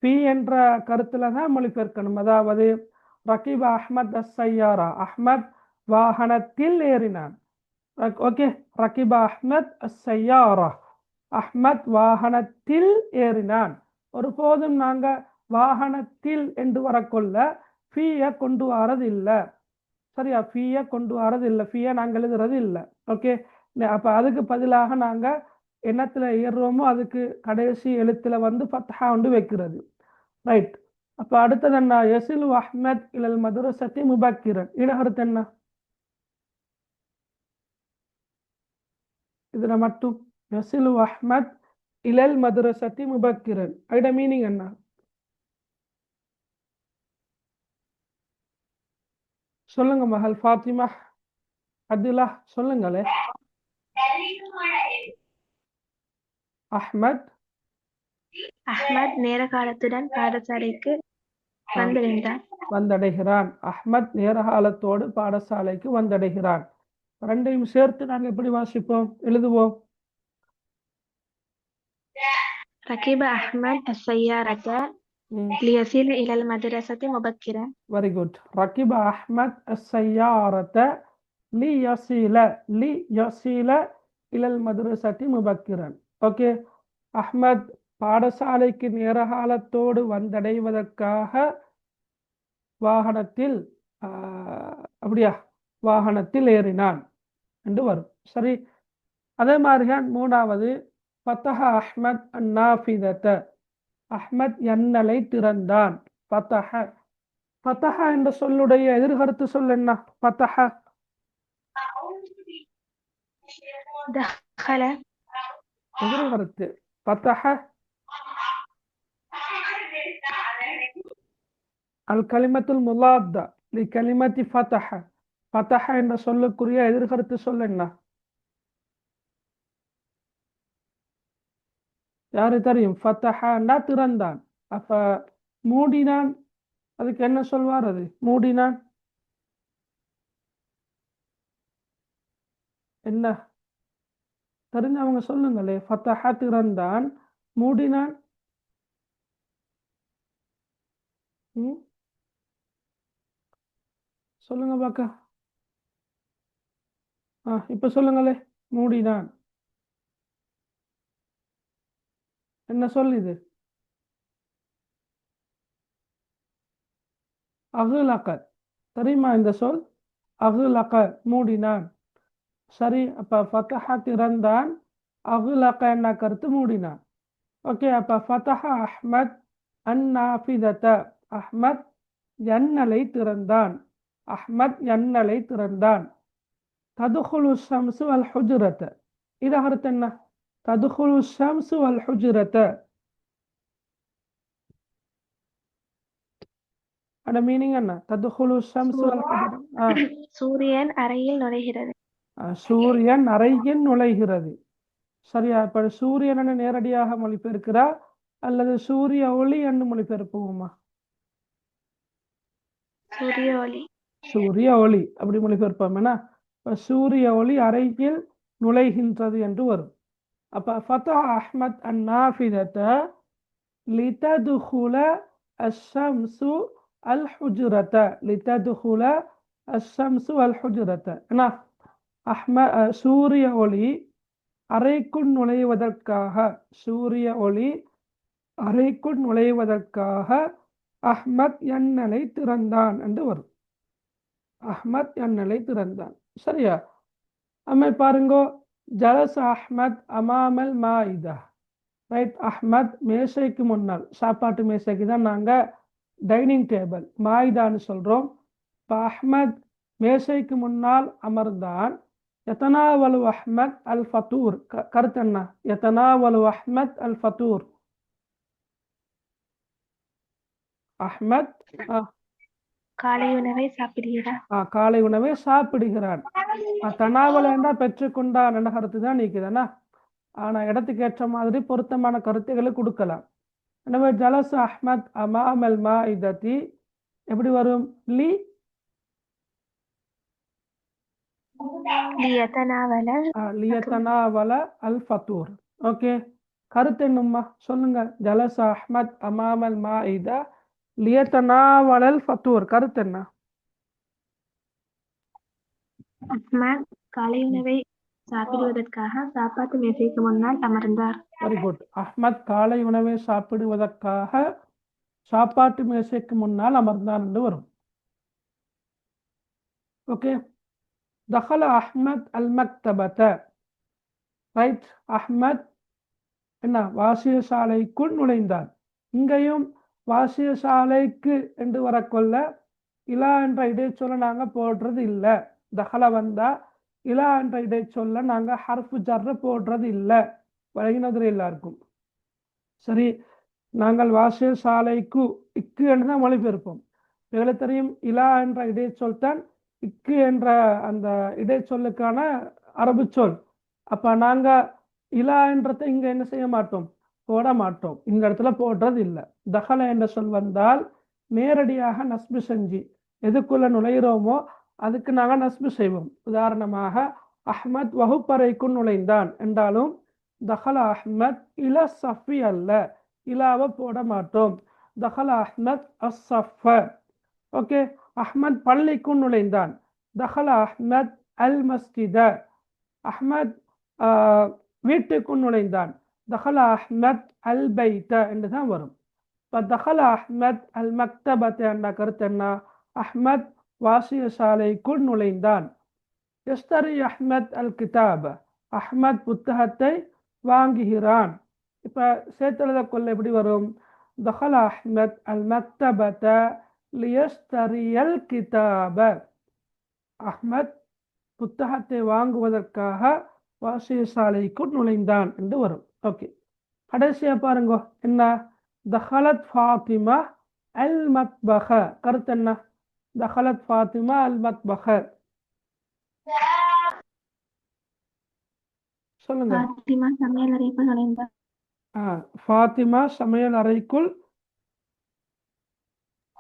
S1: ஃபீ என்ற கருத்துல தான் மொழிபெயர்க்கணும். அதாவது ரகிப அஹ்மத் அஸ்-சய்யாரா, அஹ்மத் வாகனத்தில் ஏறினான். ஓகே, ரகிப அஹ்மத் அஸ்-சய்யாரா, அஹ்மத் வாகனத்தில் ஏறினான். ஒருபோதும் நாங்க வாகனத்தில் என்று வரக்கொள்ள ஃபீய கொண்டு வரது இல்லை. சரியா, ஃபீய கொண்டு வரது இல்லை, ஃபீய நாங்கள் எழுதுறது இல்லை. ஓகே, அப்ப அதுக்கு பதிலாக நாங்க என்னத்துல ஏறுறோமோ அதுக்கு கடைசி எழுத்துல வந்து ஃபத்ஹா வந்து வைக்கிறது. ரைட். அப்ப அடுத்தது என்ன? யசிலு அஹ்மத் இலல் மதுரசத்தி முபக்கிரன். இடகருத்து என்ன? இதுல மட்டும் யசிலு அஹ்மத் இலல் மதுரசத்தி முபக்கிரன். அதோட மீனிங் என்ன? சொல்லுங்க மகள் ஃபாத்திமா, அப்துல்லா, சொல்லுங்களே. அஹ்மத்
S2: அஹ்மத் நேர காலத்துடன் பாடசாலைக்கு
S1: வந்தடைகிறான். அஹ்மத் நேரகாலத்தோடு பாடசாலைக்கு வந்தடைகிறான். ரெண்டையும் சேர்த்து நாங்கள் எப்படி வாசிப்போம், எழுதுவோம்?
S2: ரகிப அஹ்மத் அஸ்ஸையாரத லியஸில இலல் மதரஸத்தி முபக்கிரன்.
S1: Very good. ரகிப அஹ்மத் அஸ்ஸையாரத லியஸில இலல் மதரஸத்தி முபக்கிரன். ஓகே. அஹ்மத் பாடசாலைக்கு நேரகாலத்தோடு வந்தடைவதற்காக வாகனத்தில் அப்படியா வாகனத்தில் ஏறினான் என்று வரும். சரி. அதே மாதிரிதான் மூணாவது ஃபத்தஹ அஹ்மத் அந்நாஃபிதத. அஹ்மத் ஜன்னலை திறந்தான். ஃபத்தஹ ஃபத்தஹ என்ற சொல்லுடைய எதிர்கருத்து சொல் என்ன? ஃபத்தஹ
S2: தஹல
S1: எதிர்கருத்து ஃபத்தஹ அல் கலிமத்துல் முலாத்தா லி கலிமத்தி ஃபத்தஹ. ஃபத்தஹ என்ற சொல்லுக்குரிய எதிர்கருத்து சொல் என்ன? யாரு தெரியும்? ஃபத்தஹன்னா திறந்தான். அப்ப மூடினான், அதுக்கு என்ன சொல்வார்? அது மூடினான் என்ன? தெரிஞ்சவங்க சொல்லுங்களே. ஃபத்தஹ திறந்தான், மூடினான். சொல்லுங்க பாக்க. இப்ப சொல்லுங்களே. மூடினான் என்ன சொல் இது? அகுலக. தெரியுமா இந்த சொல்? அகுலக மூடினான். சரி. அப்ப ஃபத்தஹ திறந்தான், அகுலக என்ன கருத்து? மூடினான். ஓகே. அப்ப ஃபத்தஹ அஹ்மத் அந்நாஃபிதத. அஹ்மத் ஜன்னலை திறந்தான். அஹ்மத் ஜன்னலை திறந்தான். ததுகுலு ஷம்சு அல் ஹுஜ்ரத. இது கருத்து என்ன? ததுகுலு ஷம்சு அல் ஹுஜ்ரத. அட மீனிங் என்ன? ததுகுலு ஷம்சு அல் ஹுஜ்ரத.
S2: சூரியன் அறையில் நுழைகிறது.
S1: சூரியன் அறையில் நுழைகிறது. சரியா? இப்ப சூரியன் நேரடியாக மொழிபெயர்க்கிறா அல்லது சூரிய ஒளி என்று மொழிபெயர்ப்புவோமா?
S2: சூரிய ஒளி.
S1: சூரிய ஒளி அப்படி மொழிபெயர்ப்போம். ஏன்னா சூரிய ஒளி அறையில் நுழைகின்றது என்று வரும். அப்ப ஃபத்தஹ அஹ்மத் அந்நாஃபிதத லிததுகுல அஷ்ஷம்சு அல் ஹுஜ்ரத. லிததுகுல அஷ்ஷம்சு அல் ஹுஜ்ரத. ஏன்னா சூரிய ஒளி அறைக்குள் நுழைவதற்காக, சூரிய ஒளி அறைக்குள் நுழைவதற்காக அஹ்மத் ஜன்னலை திறந்தான் என்று வரும். அஹ்மத் ஜன்னலை திறந்தான். சரியா? அம்மை பாருங்கோ. ஜலச அஹ்மத் அமாமல் மாயிதா. ரைட். அஹ்மத் மேசைக்கு முன்னால், சாப்பாட்டு மேசைக்கு தான் நாங்க டைனிங் டேபிள் மாயிதான்னு சொல்றோம். இப்போ அஹ்மத் மேசைக்கு முன்னால் அமர்ந்தான். யதனாவலு அஹ்மத் அல் ஃபத்தூர். கருத்து என்ன? யதனாவலு அஹ்மத் அல் ஃபத்தூர். அஹ்மத்
S2: காலை உணவை சாப்பிடுகிறான்.
S1: காலை உணவை சாப்பிடுகிறான். தனாவல என்றால் பெற்றுக்கொண்டான் என்ற கருத்து தான் நீக்குதானா? ஆனா இடத்துக்கு ஏற்ற மாதிரி பொருத்தமான கருத்துக்களை கொடுக்கலாம். எனவே ஜலஸ் அஹ்மத் அமாமல் மாஇததி எப்படி வரும்? லியதனாவல அல் ஃபத்தூர். ஓகே. கருத்து என்னம்மா சொல்லுங்க. ஜலஸ் அஹ்மத் அமாமல் மாஇதா லியதனாவல அல் ஃபத்தூர். கருத்து என்ன?
S2: அஹ்மத் காலை உணவை சாப்பிடுவதற்காக சாப்பாட்டு மேசைக்கு முன்னால் அமர்ந்தார்.
S1: Very good. அஹ்மத் காலை உணவை சாப்பிடுவதற்காக சாப்பாட்டு மேசைக்கு முன்னால் அமர்ந்தான் என்று வரும். ஓகே. தஹல அஹ்மத் அல் மக்தபத. ரைட். அஹ்மத் என்ன வாசிய சாலைக்குள் நுழைந்தான். இங்கேயும் வாசிய சாலைக்கு என்று வரக்கொள்ள இலா என்ற இடைச்சொல்ல நாங்க போடுறது இல்லை. தஹல வந்தா இலா என்ற இடைச்சொல்ல நாங்க ஹர்ஃபு ஜர்ர போடுறது இல்லை. வழங்கினது எல்லாருக்கும் சரி. நாங்கள் வாசிய சாலைக்கு இக்கு என்று தான் மொழிபெயர்ப்போம். எங்களுக்கு தெரியும் இலா என்ற இடைச்சொல் தான் இக்கு என்ற அந்த இடைச்சொல்லுக்கான அரபு சொல். அப்ப நாங்க இலா என்றதை இங்க என்ன செய்ய மாட்டோம், போட மாட்டோம். இந்த இடத்துல போடுறது இல்லை. தஹல என்ற சொல் வந்தால் நேரடியாக நஸ்பு செஞ்சு எதுக்குள்ள நுழைகிறோமோ அதுக்கு நாங்கள் நஸ்பு செய்வோம். உதாரணமாக அஹ்மத் வகுப்பறைக்குள் நுழைந்தான் என்றாலும் தஹல அஹ்மத் இல சஃபி அல்ல, இலாவை போட மாட்டோம். தஹல அஹ்மத் அஸ்ஸஃப. ஓகே. அஹ்மத் பள்ளிக்குள் நுழைந்தான். தஹல அஹ்மத் அல் மஸ்ஜித. அஹ்மத் வீட்டுக்குள் நுழைந்தான். தஹல அஹ்மத் அல் பைத்த என்று தான் வரும். இப்போ தஹல அஹ்மத் அல் மக்தபத்தை என்ற கருத்து என்ன? அஹ்மத் வாசிய சாலைக்குள் நுழைந்தான். யஸ்தரி அஹ்மத் அல் கிதாப. அஹ்மத் புத்தகத்தை வாங்குகிறான். இப்போ சேர்த்தெழுத கொள்ள எப்படி வரும்? தஹல அஹ்மத் அல் மக்தபத லியஸ்தரியல் கிதாப. அஹ்மத் புத்தகத்தை வாங்குவதற்காக வாசிய சாலைக்குள் நுழைந்தான் என்று வரும். ஓகே. கடைசியா பாருங்க என்ன? தஹலத் ஃபாத்திமா அல் மத்பஹ. கருத்து என்ன? தஹலத் ஃபாத்திமா அல் மத்பஹ. சொல்லுங்க.
S2: ஃபாத்திமா சமையல் அறைக்குள் நுழைந்தார்.
S1: ஃபாத்திமா சமையல் அறைக்குள்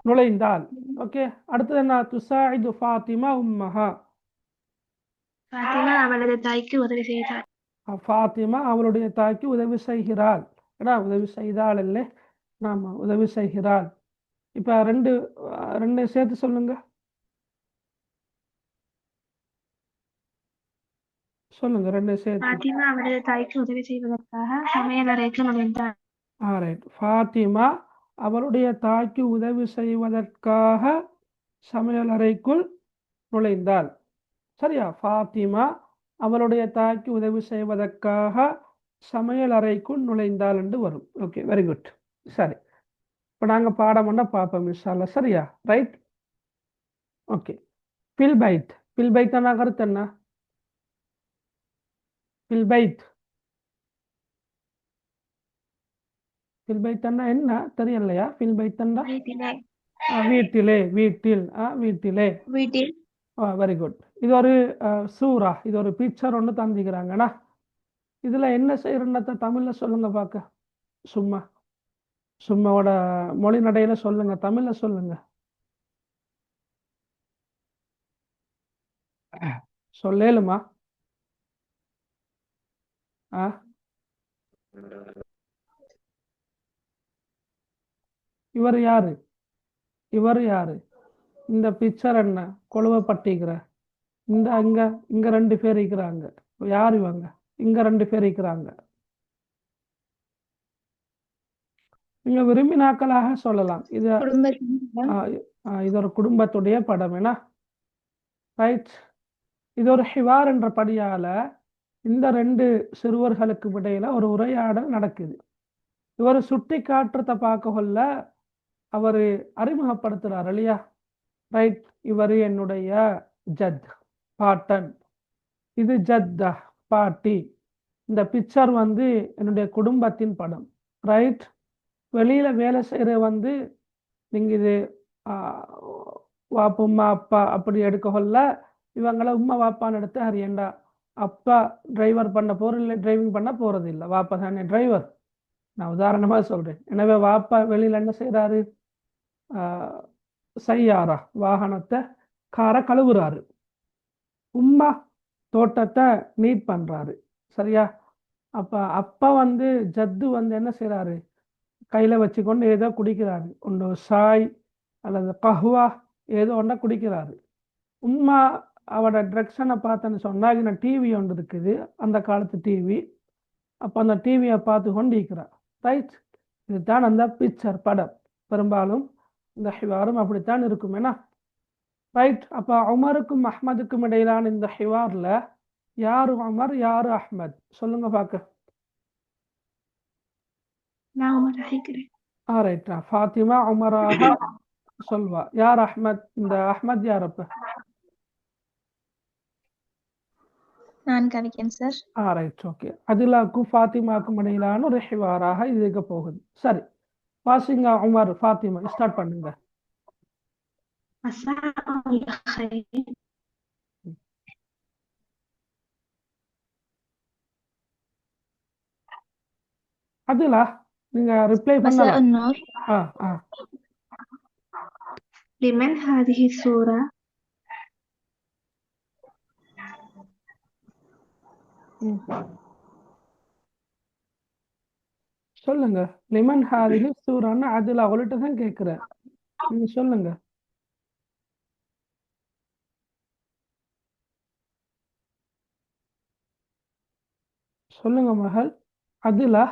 S1: நுழைந்தாள். ஓகே. அடுத்தது என்ன? துசாயிது ஃபாத்திமா உம்மஹா.
S2: ஃபாத்திமா அவளது தாய்க்கு உதவி செய்தார்.
S1: ஃபாத்திமா அவளுடைய தாய்க்கு உதவி செய்கிறாள். ஏடா உதவி செய்தாள் இல்லை, நாம உதவி செய்கிறாள். இப்ப ரெண்டு சேர்த்து சொல்லுங்க. சொல்லுங்க ரெண்டு சேர்த்து.
S2: ஃபாத்திமா அவளது தாய்க்கு உதவி செய்வதற்காக சமையல் அறைக்கு நுழைந்தார்.
S1: ரைட். ஃபாத்திமா அவளுடைய தாய்க்கு உதவி செய்வதற்காக சமையல் அறைக்குள் நுழைந்தாள். சரியா? ஃபாத்திமா அவளுடைய தாய்க்கு உதவி செய்வதற்காக சமையல் அறைக்குள் நுழைந்தாள் என்று வரும். Okay, very good. சரி, இப்போ நாங்கள் பாடம் பண்ண பார்ப்போம் இன்ஷா அல்லாஹ். சரியா? Right. Okay. Fill Baith. Fill Baith என்ன கருத்து என்ன? ஃபில் பைத். ஃபில் பைத் என்ன தெரியலையா? ஃபில் பைத்
S2: வீட்டிலே.
S1: வீட்டிலே, வீட்டில், வீட்டிலே.
S3: வீட்டில்.
S1: Very good. இது ஒரு சூரா, இது ஒரு பிக்சர் ஒன்று தந்திக்கிறாங்கண்ணா. இதுல என்ன செய்யறத தமிழ்ல சொல்லுங்க பார்க்க. சும்மா சும்மாவோட மொழி நடையில சொல்லுங்க, தமிழ்ல சொல்லுங்க. சொல்லேலுமா? இவர் யாரு? இவர் யாரு? இந்த பிக்சர் என்ன? கொழுவப்பட்டிக்கிற இந்த இங்க ரெண்டு பேர் இருக்கிறாங்க. யார் இவங்க? இங்க ரெண்டு பேர் இருக்கிறாங்க. நீங்க விரும்பினாக்களாக சொல்லலாம். இது ஒரு குடும்பத்துடைய படம். என்ன ரைட்? இது ஒரு ஹிவார் என்ற படியால இந்த ரெண்டு சிறுவர்களுக்கு இடையில ஒரு உரையாடல் நடக்குது. இவர் சுட்டி காட்டுறத பார்க்க கொள்ள அவரு அறிமுகப்படுத்துறாரு இல்லையா? ரைட். இவர் என்னுடைய ஜத், பாட்டன். இது ஜத்தா, பாட்டி. இந்த பிக்சர் என்னுடைய குடும்பத்தின் படம். ரைட். வெளியில வேலை செய்யற நீங்க இது வாப்பு உமா அப்பா அப்படி எடுக்க கொள்ள இவங்கள உமா வாப்பான்னு எடுத்து ஹரியண்டா. அப்பா டிரைவர் பண்ண இல்லை, டிரைவிங் பண்ண போறது இல்லை, வாப்பா தானே டிரைவர். நான் உதாரணமா சொல்றேன். எனவே வாப்பா வெளியில என்ன செய்யறாரு? சையாரா வாகனத்தை, காரை கழுவுறாரு. உம்மா தோட்டத்தை நீட் பண்றாரு. சரியா? அப்ப அப்பா ஜத்து என்ன செய்யறாரு? கையில வச்சுக்கொண்டு ஏதோ குடிக்கிறாரு. ஒன்று சாய் அல்லது கஹ்வா ஏதோ ஒன்றை குடிக்கிறாரு. உம்மா அவட ட்ரெக்ஷனை பார்த்தேன்னு சொன்னா டிவி ஒன்று இருக்குது, அந்த காலத்து டிவி. அப்போ அந்த டிவியை பார்த்து கொண்டு இருக்கிறார். ரைட். இதுதான் அந்த பிக்சர் படம். பெரும்பாலும் இந்த ஹிவாரும் அப்படித்தான் இருக்கும். ஏன்னா ரைட். அப்போ உமருக்கும் அஹ்மதுக்கும் இடையிலான இந்த ஹிவார்ல யாரு உமர் யாரு அஹ்மத்? சொல்லுங்க பார்க்க.
S2: நான் உமர் கேட்கிறேன்.
S1: ரைட்டா. ஃபாத்திமா உமராக சொல்வா. யார் அஹ்மத்? இந்த அஹ்மத் யார் அப்ப?
S3: நான் கவிக்கேன் சார்.
S1: Right, okay. அதிலாக்கும் ஃபாத்திமாக்கும் இடையிலான ஒரு ஹிவாராக இது இருக்க போகுது. சரி, வாசிங்க உமர், ஃபாத்திமா ஸ்டார்ட் பண்ணுங்க.
S2: மஸாஉல் கைர்.
S1: அதிலா நீங்க ரிப்ளை
S3: மஸா
S1: பண்ணலாம்.
S3: உன்னூர்.
S2: லிமன் ஹாதிஹி சூரா.
S1: சொல்லுங்க. லிமன் ஹாதிஹி சூரான்னு அதில் அவள்கிட்ட தான் கேட்குறேன், நீங்க சொல்லுங்க. சொல்லுங்க மகள். அதிலா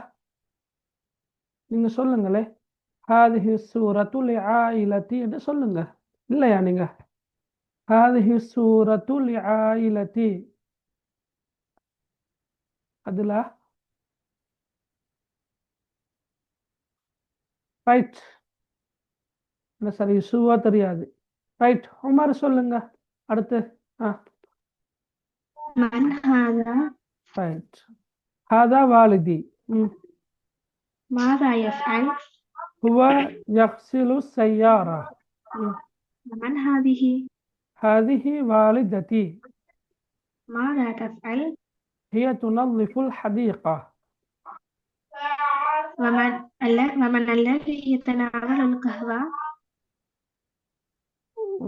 S1: நீங்க சொல்லுங்களே. ஹாதிஹி சூரத்து லிஆயிலதி என்று சொல்லுங்க. இல்லையா நீங்க? ஹாதிஹி சூரத்து லிஆயிலதி. அதிலா ரைட். இல்லை சரி, சூவா தெரியாது. ரைட், உமர் சொல்லுங்க அடுத்து.
S2: மன் ஹாதா.
S1: ரைட். ஹாதா வாலிதி.
S2: மாதா யஃஅல்.
S1: ஹுவ யக்ஸிலு ஸய்யாரா.
S2: மன் ஹாதிஹி.
S1: ஹாதிஹி வாலிததி.
S2: மாதா தஃஅல்.
S1: ஹிய துனظிஃபுல் ஹதீகா.
S2: ومن الذي يتناول القهوة.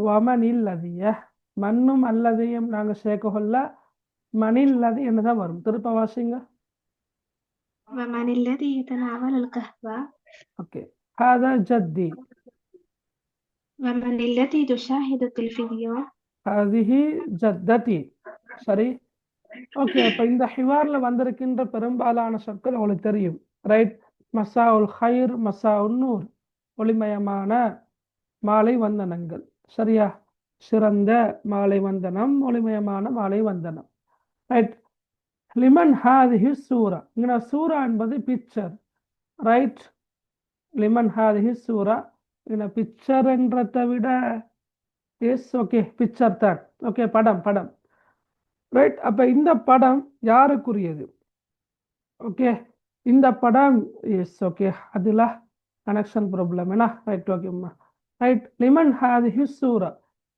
S1: வமனில்லதிய. மண்ணும் அல்லதையும் நாங்கள் சேர்க்க கொள்ள மனில்லதி என்னதான் வரும். திருப்ப வாசிங்க.
S2: ومن الذي يتناول القهوة.
S1: ஓகே. ஹாதா ஜத்தி.
S2: ومن الذي تشاهد التلفزيون.
S1: ஹாதிஹி ஜத்ததி. சரி, ஓகே. அப்போ இந்த ஹிவார்ல வந்திருக்கின்ற பெரும்பாலான சொற்கள் உங்களுக்கு தெரியும். ரைட். மசா உல் ஹைர், மசா உன் நூர், ஒளிமயமான மாலை வந்தனங்கள். சரியா? சிறந்த மாலை வந்தனம், ஒளிமயமான மாலை வந்தனம். ரைட். லிமன் ஹாதிஹி சூரா. இங்கே சூரா என்பது பிக்சர். ரைட். லிமன் ஹாதிஹி சூரா. இங்கே பிக்சர் என்றதை விட எஸ், ஓகே, பிக்சர் தான். ஓகே, படம் படம். ரைட். அப்போ இந்த படம் யாருக்குரியது? ஓகே, இந்த படம் எஸ், ஓகே. அதில் கனெக்ஷன் ப்ராப்ளம் என்ன? ரைட், ஓகேம்மா. ரைட். லிமன் ஹாதிஹி சூரா.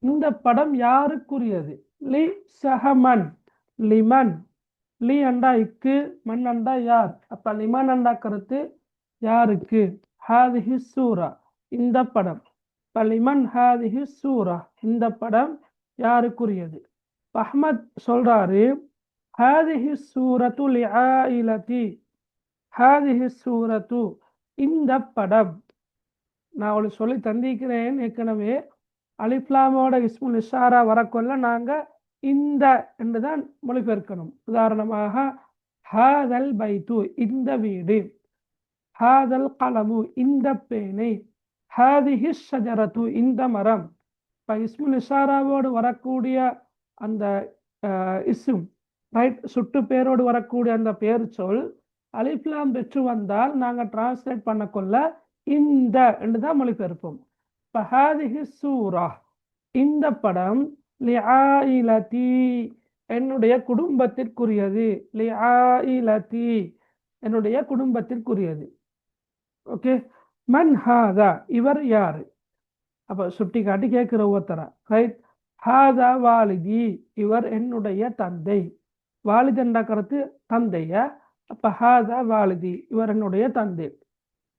S1: இந்த படம் யாருக்குரியது? லி சஹமன். லிமன். லி அண்டா இக்கு, மண் அண்டா யார். அப்ப லிமன் அண்டா கருத்து யாருக்கு? ஹாதிஹி சூரா, இந்த படம். இப்ப லிமன் ஹாதிஹி சூரா, இந்த படம் யாருக்குரியது? அஹ்மத் சொல்றாரு ஹாதிஹி சூரத்து லிஆயிலதி. ஹாதிஹி சூரத்து, இந்த படம். நான் அவளுக்கு சொல்லி தந்திக்கிறேன் ஏற்கனவே. அலிஃப்லாமோட இஸ்முல் இஷாரா வரக்கொள்ள நாங்கள் இந்த என்று தான் மொழிபெயர்க்கணும். உதாரணமாக ஹாதல் பைத்து, இந்த வீடு. ஹாதல் கலமு, இந்த பேனை. ஹாதிஹி ஷஜரத்து, இந்த மரம். இப்போ இஸ்முல் இஷாராவோடு வரக்கூடிய அந்த இஸ்ம், ரைட், சுட்டு பேரோடு வரக்கூடிய அந்த பேர் சொல் அலிஃப்லாம் பெற்று வந்தால் நாங்கள் டிரான்ஸ்லேட் பண்ணக்கொள்ள இந்த என்று தான் மொழிபெயர்ப்போம். இப்போ ஹாதிஹி சூரா, இந்த படம் லிஆயிலதி, என்னுடைய குடும்பத்திற்குரியது. லிஆயிலதி, என்னுடைய குடும்பத்திற்குரியது. ஓகே. மன் ஹாதா, இவர் யாரு? அப்போ சுட்டி காட்டி கேட்குற ஒருத்தரா. ரைட். ஹாதா வாலிதி, இவர் என்னுடைய தந்தை. வாலித் என்ற கருத்து தந்தைய. அப்போ ஹாதா வாலிதி, இவர் என்னுடைய தந்தை.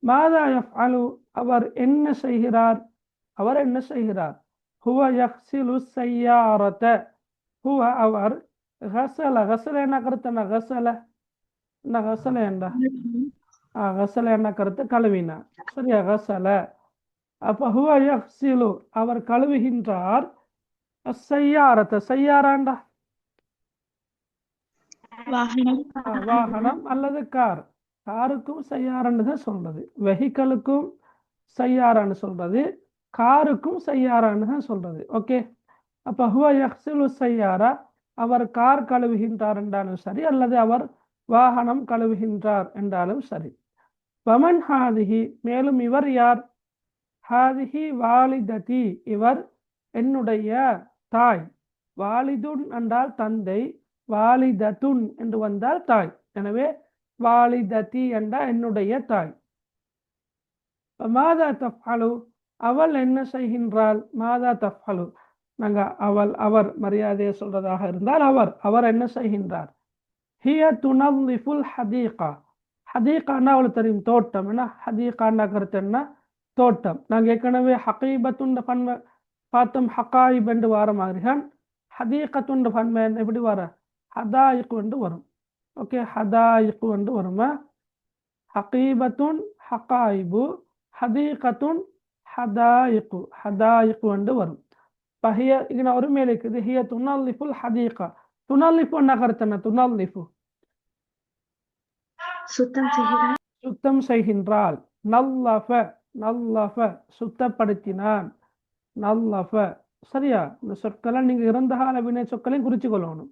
S1: மாதா யஃஅலு, அவர் என்ன செய்கிறார்? அவர் என்ன செய்கிறார்? ஹுவ யக்ஸிலு ஸய்யாரத. ஹுவ, அவர். கசல, கசல என்ன கருத்து? என்ன கசல? என்ன கசல என்றா? கசல என்ன கருத்து? கழுவினார். சரியா? கசல. அப்ப ஹுவ யக்ஸிலு, அவர் கழுவுகின்றார். ஸய்யாரத, ஸய்யாராண்டா வாகனம் அல்லது கார். காருக்கும் ஸய்யாரன்னு தான் சொல்றது. வெஹிக்கலுக்கும் ஸய்யாரான்னு சொல்றது, காருக்கும் ஸய்யாரான்னு தான் சொல்றது. ஓகே. அப்போ ஹுவ யக்ஸிலு ஸய்யாரா, அவர் கார் கழுவுகின்றார் என்றாலும் சரி, அல்லது அவர் வாகனம் கழுவுகின்றார் என்றாலும் சரி. வமன் ஹாதிஹி, மேலும் இவர் யார்? ஹாதிஹி வாலிததி, இவர் என்னுடைய தாய். வாலிதுன் என்றால் தந்தை, வாலிதத்துன் என்று வந்தால் தாய். எனவே வாலிததி என்றால் என்னுடைய தாய். மாதா தஃஅலு, அவள் என்ன செய்கின்றாள்? மாதா தஃஅலு, நாங்க அவள் அவர் மரியாதையை சொல்றதாக இருந்தால் அவர் என்ன செய்கின்றார்? ஹிய துனظிஃபுல் ஹதீகா. ஹதீகான்னா அவளுக்கு தெரியும், தோட்டம். என்ன ஹதீகான்னா கருத்து என்ன? தோட்டம். நாங்கள் ஏற்கனவே ஹகீபத்துண்ட பன்மை பார்த்தோம், ஹகாயிப் என்று வார மாதிரிதான் ஹதீகத்துண்ட பன்மை எப்படி வர? ஹதாயிக்கு என்று வரும். ஓகே, ஹதாயிக்கு என்று வருமா? ஹகீபத்துன் ஹகாயிபு, ஹதீகத்துன் ஹதாயிக்கு என்று வரும். பஹிய இங்கே ஒரு மேலே இருக்குது, ஹிய துனظிஃபுல் ஹதீகா. துனظிஃபு என்ன கருத்து என்ன? துனظிஃபு சுத்தம் செய்கின்றாள். நல்லஃப, நல்லஃப சுத்தப்படுத்தினான். நல்லஃப, சரியா? இந்த சொற்களை நீங்க இறந்த கால வினை சொற்களையும் குறிச்சு கொள்ளணும்.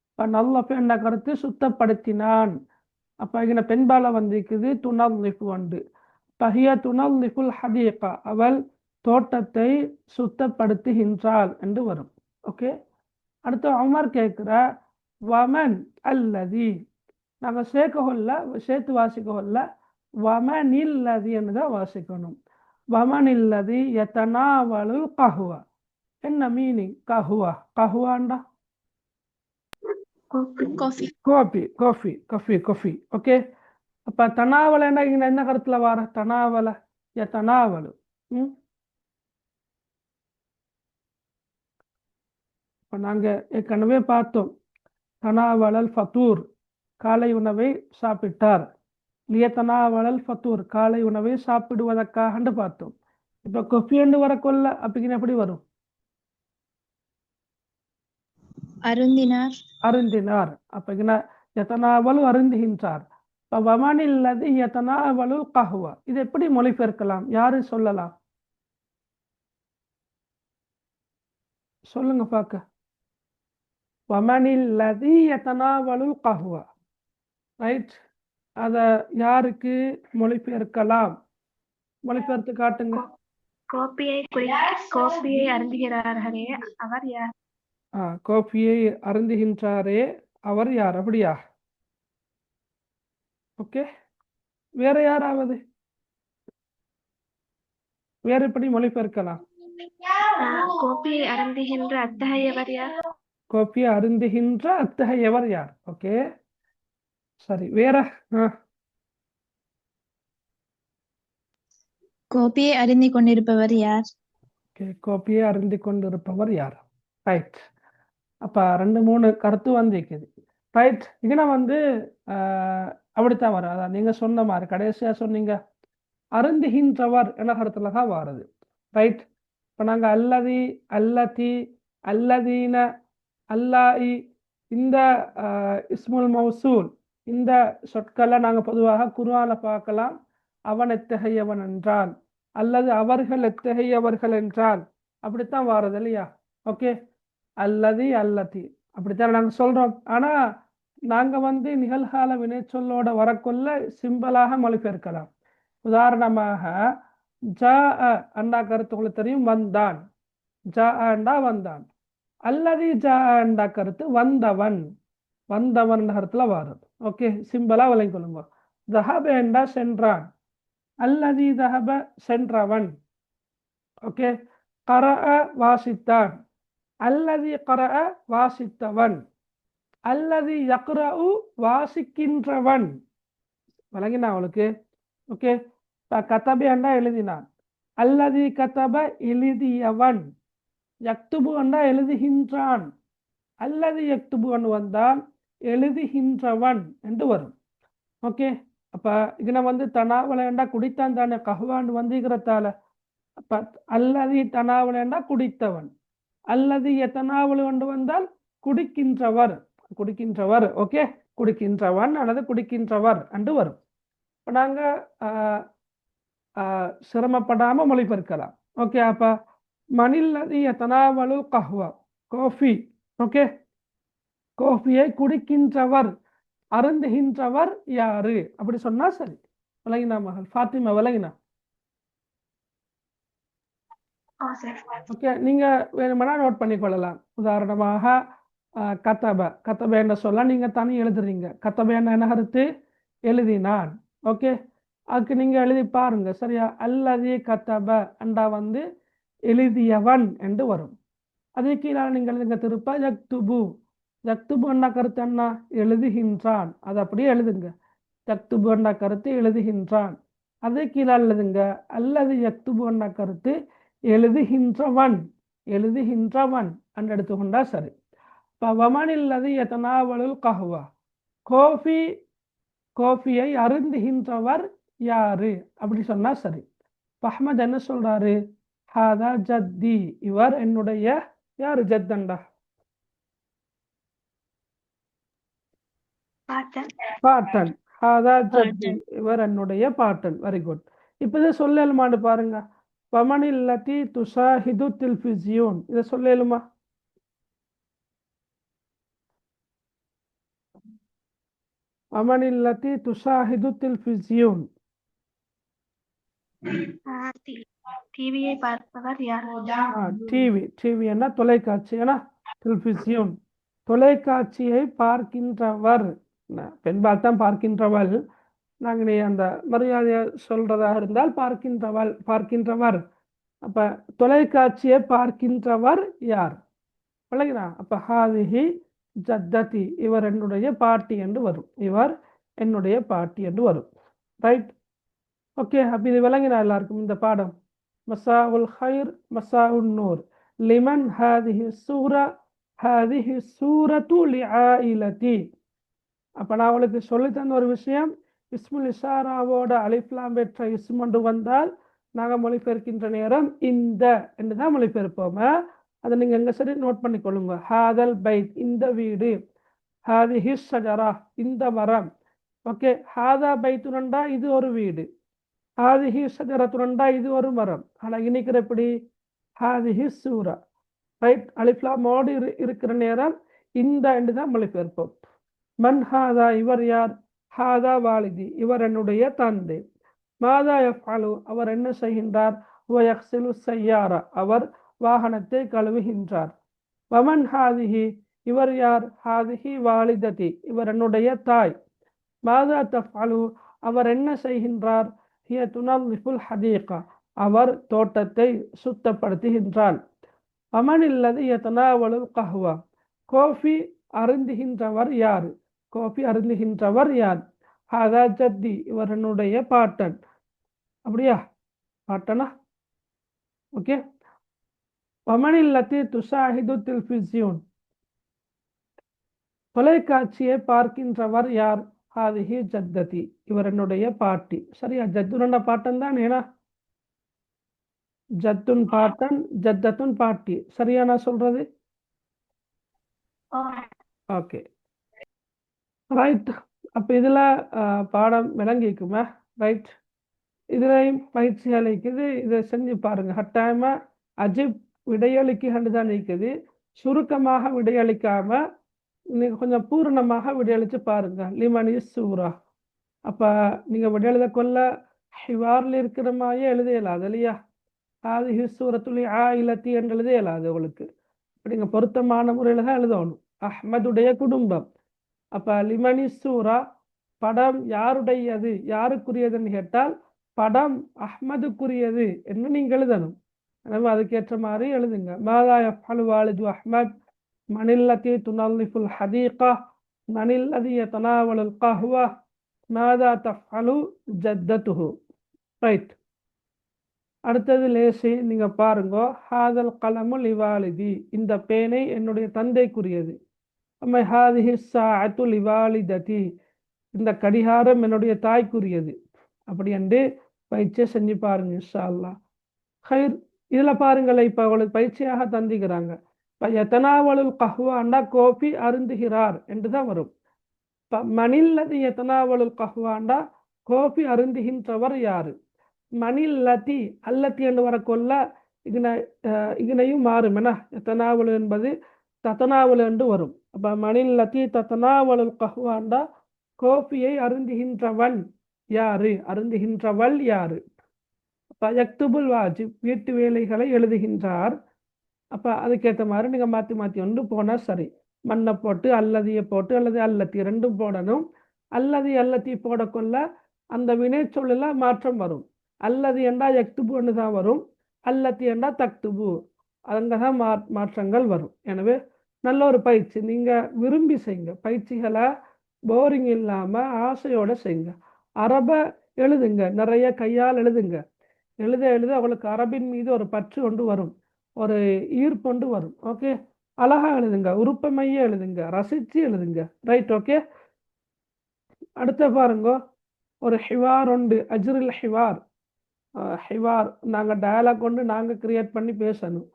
S1: இப்போ நல்லஃப என்ன கருத்து? சுத்தப்படுத்தினான். அப்ப இங்கே பெண்பால வந்திருக்குது துனظிஃபு வந்து. பஹிய துனظிஃபுல் ஹதீகா, அவள் தோட்டத்தை சுத்தப்படுத்துகின்றாள் என்று வரும். ஓகே, அடுத்து உமர் கேட்கிற வமன் அல்லதி, நாங்கள் சேர்த்து வாசிக்கொள்ள வமனில்லதி என்று தான் வாசிக்கணும். வமனில்லதி யதனாவலுல் கஹுவா. என்ன மீனிங் கஹுவா? கஹுவாண்டா காஃபி. ஓகே, அப்ப தனாவல என்ன கருத்துல வார? தனாவல யதனாவலு. இப்போ நாங்கள் ஏற்கனவே பார்த்தோம், தனாவலல் ஃபத்தூர், காலை உணவை சாப்பிட்டார். லியத்தனாவலல் ஃபத்தூர், காலை உணவை சாப்பிடுவதற்காக பார்த்தோம். இப்போ கொஃபியண்டு வரக்கொள்ள அப்படிங்கிற எப்படி வரும்? அருந்தினார். அப்ப யதனாவலு அருந்துகின்றார். இப்போ வமனில்லதி யதனாவலுல் கஹுவா, இது எப்படி மொழிபெயர்க்கலாம்? யாரு சொல்லலாம்? சொல்லுங்க பார்க்க. வமனில்லதி யதனாவலுல் கஹுவா, ரைட்? அத யாருக்கு மொழிபெயர்க்கலாம்? மொழிபெயர்த்து காட்டுங்க.
S2: கோப்பியை அருந்துகிறார்களே அவர் யார்?
S1: கோப்பியை அருந்துகின்றாரே அவர் யார்? அப்படியா? ஓகே, வேற யாராவது வேற எப்படி மொழிபெயர்க்கலாம்?
S2: கோப்பியை அருந்துகின்ற அத்தகையவர் யார்?
S1: கோப்பியை அருந்துகின்ற அத்தகையவர் யார்? ஓகே, சரி. வேற
S3: கோப்பியை அருந்தி கொண்டிருப்பவர் யார்?
S1: கோப்பியை அருந்தி கொண்டிருப்பவர் யார்? ரைட். அப்ப 2-3 கருத்து வந்திருக்குது. ரைட், இதுனா வந்து அப்படித்தான் வரும். அதான் நீங்க சொன்ன மாதிரி கடைசியா சொன்னீங்க, அருந்துகின்றவர் என்ன கருத்துல தான் வாருது. ரைட். இப்ப நாங்க அல்லதி, அல்லதி, அல்லதீன, அல்லாஹி, இந்த இஸ்முல் மௌசூல், இந்த சொற்களை நாங்க பொதுவாக குர்ஆன்ல பார்க்கலாம். அவன் எத்தகையவன் என்றால், அல்லது அவர்கள் எத்தகையவர்கள் என்றால், அப்படித்தான் வாருது இல்லையா? ஓகே, அல்லதி அல்லதி அப்படித்தான் நாங்க சொல்றோம். ஆனா நாங்க வந்து நிகழ்கால வினைச்சொல்லோட வரக்கொள்ள சிம்பிளாக மொழிபெயர்க்கலாம். உதாரணமாக ஜா அண்டா கருத்து உங்களுக்கு தெரியும், வந்தான். ஜா அண்டா வந்தான். அல்லதி ஜா அண்டா கருத்து வந்தவன், வந்தவன் கருத்துல வாருது. ஓகே, சிம்பிளா விளங்கி கொள்ளுங்க. தஹப என்றா சென்றான். அல்லதி தஹப சென்றவன். ஓகே, கரஅ வாசித்தான். அல்லதி கரஅ வாசித்தவன். அல்லதி யக்ரஉ வாசிக்கின்றவன். விளங்கினா அவளுக்கு? ஓகே, கதப என்றா எழுதினான். அல்லதி கதப எழுதியவன். யக்துபு என்றா எழுதுகின்றான். அல்லது யக்துபு என்று வந்தால் எழுதுகின்றவன் என்று வரும். ஓகே, அப்ப இதுல வந்து தனாவல என்றா குடித்தான் தானே, கஹ்வான் வந்திருக்கிறதால அப்ப அல்லது தனாவல என்றா குடித்தவன். அல்லது எத்தனாவல் கொண்டு வந்தால் குடிக்கின்றவர், குடிக்கின்றவர். ஓகே, குடிக்கின்றவன் அல்லது குடிக்கின்றவர் என்று வரும். இப்போ நாங்க சிரமப்படாம மொழிபெயர்க்கலாம். ஓகே, அப்ப மனில்லதி எத்தனாவலு கஹ்வா, காஃபி. ஓகே, காஃபியை குடிக்கின்றவர், அருந்துகின்றவர் யாரு? அப்படி சொன்னா சரி. விளங்கினா மகள் ஃபாத்திமா விளங்கினா?
S2: சார்.
S1: ஓகே, நீங்கள் வேணுமென்னா நோட் பண்ணிக்கொள்ளலாம். உதாரணமாக கத்தப கத்தப என்ற சொல்ல நீங்கள் தனி எழுதுறீங்க. கத்தப என்ன கருத்து? எழுதினான். ஓகே, அதுக்கு நீங்கள் எழுதி பாருங்க. சரியா? அல்லது கத்தப அண்டா வந்து எழுதியவன் என்று வரும். அதே கீழே நீங்கள் எழுதுங்க திருப்ப யக்துபு. யக்துபு என்ன கருத்து? என்ன? எழுதுகின்றான். அது அப்படியே எழுதுங்க. யக்துபு என்ற கருத்து எழுதுகின்றான். அதே கீழே எழுதுங்க அல்லது யக்துபு என்ற கருத்து எழுதுகின்றவன். எழுதுகின்றவன் என்று எடுத்துக்கொண்டா சரி. இப்போ வமனில்லது எத்தனாவலுல் கஹ்வா, கோஃபியை அருந்துகின்றவர் யாரு அப்படி சொன்னா சரி. அஹ்மத் என்ன சொல்றாரு? ஹாதா ஜத்தி, இவர் என்னுடைய யாரு? ஜத்தண்டா பாட்டன். ஹாதா ஜத்தி, இவர் என்னுடைய பாட்டன். Very good. இப்போ இதை சொல்லலுமான்னு பாருங்க. வமனில்லதி துஷாஹிது தில்ஃபிசியூன், இதை சொல்லலுமா? வமனில்லதி துஷாஹிது தில்ஃபிசியூன்,
S2: டிவியை பார்ப்பவர் யார்?
S1: டிவி என்ன? தொலைக்காட்சி. ஏன்னா டெலிவிசியன், தொலைக்காட்சியை பார்க்கின்றவர். பெண்பால் தான் பார்க்கின்றவள். நாங்கள் அந்த மரியாதையை சொல்றதாக இருந்தால் பார்க்கின்றவர். அப்ப தொலைக்காட்சியை பார்க்கின்றவர் யார்? விளங்கினா? அப்ப ஹாதிஹி ஜத்ததி, இவர் என்னுடைய பாட்டி என்று வரும். இவர் என்னுடைய பாட்டி என்று வரும். ரைட்? ஓகே, அப்ப இது விளங்கினா எல்லாருக்கும் இந்த பாடம்? மசாஉல் ஹைர் மசாஉன் நூர் லிமன் ஹாதிஹி சூரா ஹாதிஹி சூரத்து லிஆயிலதி. அப்போ நான் உங்களுக்கு சொல்லித்தந்த ஒரு விஷயம், இஸ்முல் இஷாராவோட அலிஃப்லாம் பெற்ற இஸ்மண்டு வந்தால் நாங்கள் மொழிபெயர்க்கின்ற நேரம் இந்த என்று தான் மொழிபெயர்ப்போம். அதை நீங்கள் எங்கே சரி நோட் பண்ணிக்கொள்ளுங்க. ஹாதல் பைத், இந்த வீடு. ஹாதிஹி ஷஜரா, இந்த மரம். ஓகே, ஹாதா பைத்துனண்டா இது ஒரு வீடு. ஹாதிஹி ஷஜரத்துனண்டா இது ஒரு மரம். ஆனால் இன்னைக்கு எப்படி? ஹாதிஹி சூரா. ரைட்? அலிஃப்லாமோடு இருக்கிற நேரம் இந்த என்று தான் மொழிபெயர்ப்போம். மன் ஹாதா, இவர் யார்? ஹாதா வாலிதி, இவர் என்னுடைய தந்தை. மாதா யஃப்அலு, அவர் என்ன செய்கின்றார்? வயக்ஸிலு சய்யாரா, அவர் வாகனத்தை கழுவுகின்றார். வமன் ஹாதிஹி, இவர் யார்? ஹாதிஹி வாலிததி, இவர் என்னுடைய தாய். மாதா தஃப்அலு, அவர் என்ன செய்கின்றார்? ஹிய துனல்லிஃபுல் ஹதீகா, அவர் தோட்டத்தை சுத்தப்படுத்துகின்றார். அமனில்லது யதனாவலுல் கஹ்வா, கோஃபி அருந்துகின்றவர் யார்? கோஃபி அருந்துகின்றவர் யார்? ஹாதா ஜத்தி, இவர் என்னுடைய பாட்டன். அப்படியா? பாட்டனா? ஓகே. வமனில்லதி துஷாஹிது தில்ஃபிசியூன், தொலைக்காட்சியை பார்க்கின்றவர் யார்? ஹாதிஹி ஜத்ததி, இவர் என்னுடைய பாட்டி. சரியா? ஜத்துன பாட்டன் தான். ஏன்னா ஜத்துன் பாட்டன், ஜத்தத்துன் பாட்டி. சரியா நான் சொல்றது? Okay, right. அப்போ இதில் பாடம் விளங்கிக்குமா? ரைட்? இதுலையும் பயிற்சி அளிக்குது. இதை செஞ்சு பாருங்க. கட்டாயமாக அஜிப் விடையளிக்கு கண்டு தான் இருக்குது. சுருக்கமாக விடையளிக்காம நீங்கள் கொஞ்சம் பூரணமாக விடையளித்து பாருங்க. லிமனி சூரா. அப்போ நீங்கள் விடையெழுத கொள்ள ஹிவாரில் இருக்கிற மாதிரியே எழுத இயலாது இல்லையா? அது ஹிசூரத்துலி ஆயிலத்தி என்று எழுத இயலாது உங்களுக்கு. நீங்கள் பொருத்தமான முறையில் தான் எழுதணும். அஹ்மதுடைய குடும்பம். அப்போ லிமனி சூரா, படம் யாருடையது, யாருக்குரியதுன்னு கேட்டால் படம் அஹ்மதுக்குரியது என்று நீங்கள் எழுதணும். எனவே அதுக்கேற்ற மாதிரி எழுதுங்க. மாதா யஃப்அலு வாலிது அஹ்மத், மனில்லதி துனல்லிஃபுல் ஹதீகா, மனில்லதி யதனாவலுல் கஹ்வா, மாதா தஃப்அலு ஜத்தத்துஹு. ரைட்? அடுத்தது லேசி, நீங்கள் பாருங்க. ஹாதல் கலமு லிவாலிதி, இந்த பேனை என்னுடைய தந்தைக்குரியது. அம்மை ஹாதிஹி ஸாஅத்து லிவாலிததி, இந்த கடிகாரம் என்னுடைய தாய்க்குரியது. அப்படி என்று பயிற்சியை செஞ்சு பாருங்க இன்ஷா அல்லாஹ். ஹைர். இதில் பாருங்களேன், இப்போ அவளுக்கு பயிற்சியாக தந்திக்கிறாங்க. இப்போ எத்தனாவலுல் கஹ்வாண்டா கோபி அருந்துகிறார் என்று தான் வரும். இப்போ மனில்லதி எத்தனாவலுல் கஹ்வாண்டா கோபி அருந்துகின்றவர் யாரு? மனில்லதி, அல்லத்தி என்று வரக்கொள்ள இகனையும் மாறும். என எத்தனாவலு என்பது தத்தனாவலு என்று வரும். அப்போ மனில்லதி தத்தனாவலுல் கஹ்வாண்டா கோபியை அருந்துகின்றவன் யாரு, அருந்துகின்றவள் யாரு. அப்ப யக்துபுல் வாஜிப், வீட்டு வேலைகளை எழுதுகின்றார். அப்ப அதுக்கேற்ற மாதிரி நீங்க மாத்தி மாத்தி ஒன்று போனா சரி. மண்ணை போட்டு அல்லதியை போட்டு அல்லது அல்லத்தி ரெண்டும் போடணும். அல்லதி போடக்கொள்ள அந்த வினை சொல்லுல மாற்றம் வரும். அல்லது என்றா யக்துபுன்னு தான் வரும், அல்லத்தி என்றா தக்துபு, அங்கதான் மாற்றங்கள் வரும். எனவே நல்ல ஒரு பயிற்சி, நீங்க விரும்பி செய்யுங்க. பயிற்சிகளை போரிங் இல்லாம ஆசையோட செய்யுங்க. அரப எழுதுங்க, நிறைய கையால் எழுதுங்க. எழுத எழுத அவளுக்கு அரபின் மீது ஒரு பற்று கொண்டு வரும், ஒரு ஈர்ப்பொண்டு வரும். ஓகே, அழகா எழுதுங்க, உறுப்பமையே எழுதுங்க, ரசிச்சு எழுதுங்க. Right, okay. அடுத்த பாருங்க, ஒரு ஹிவார் உண்டு, அஜ்ரில் ஹிவார். ஹிவார் நாங்கள் டயலாக் கொண்டு நாங்கள் கிரியேட் பண்ணி பேசணும்.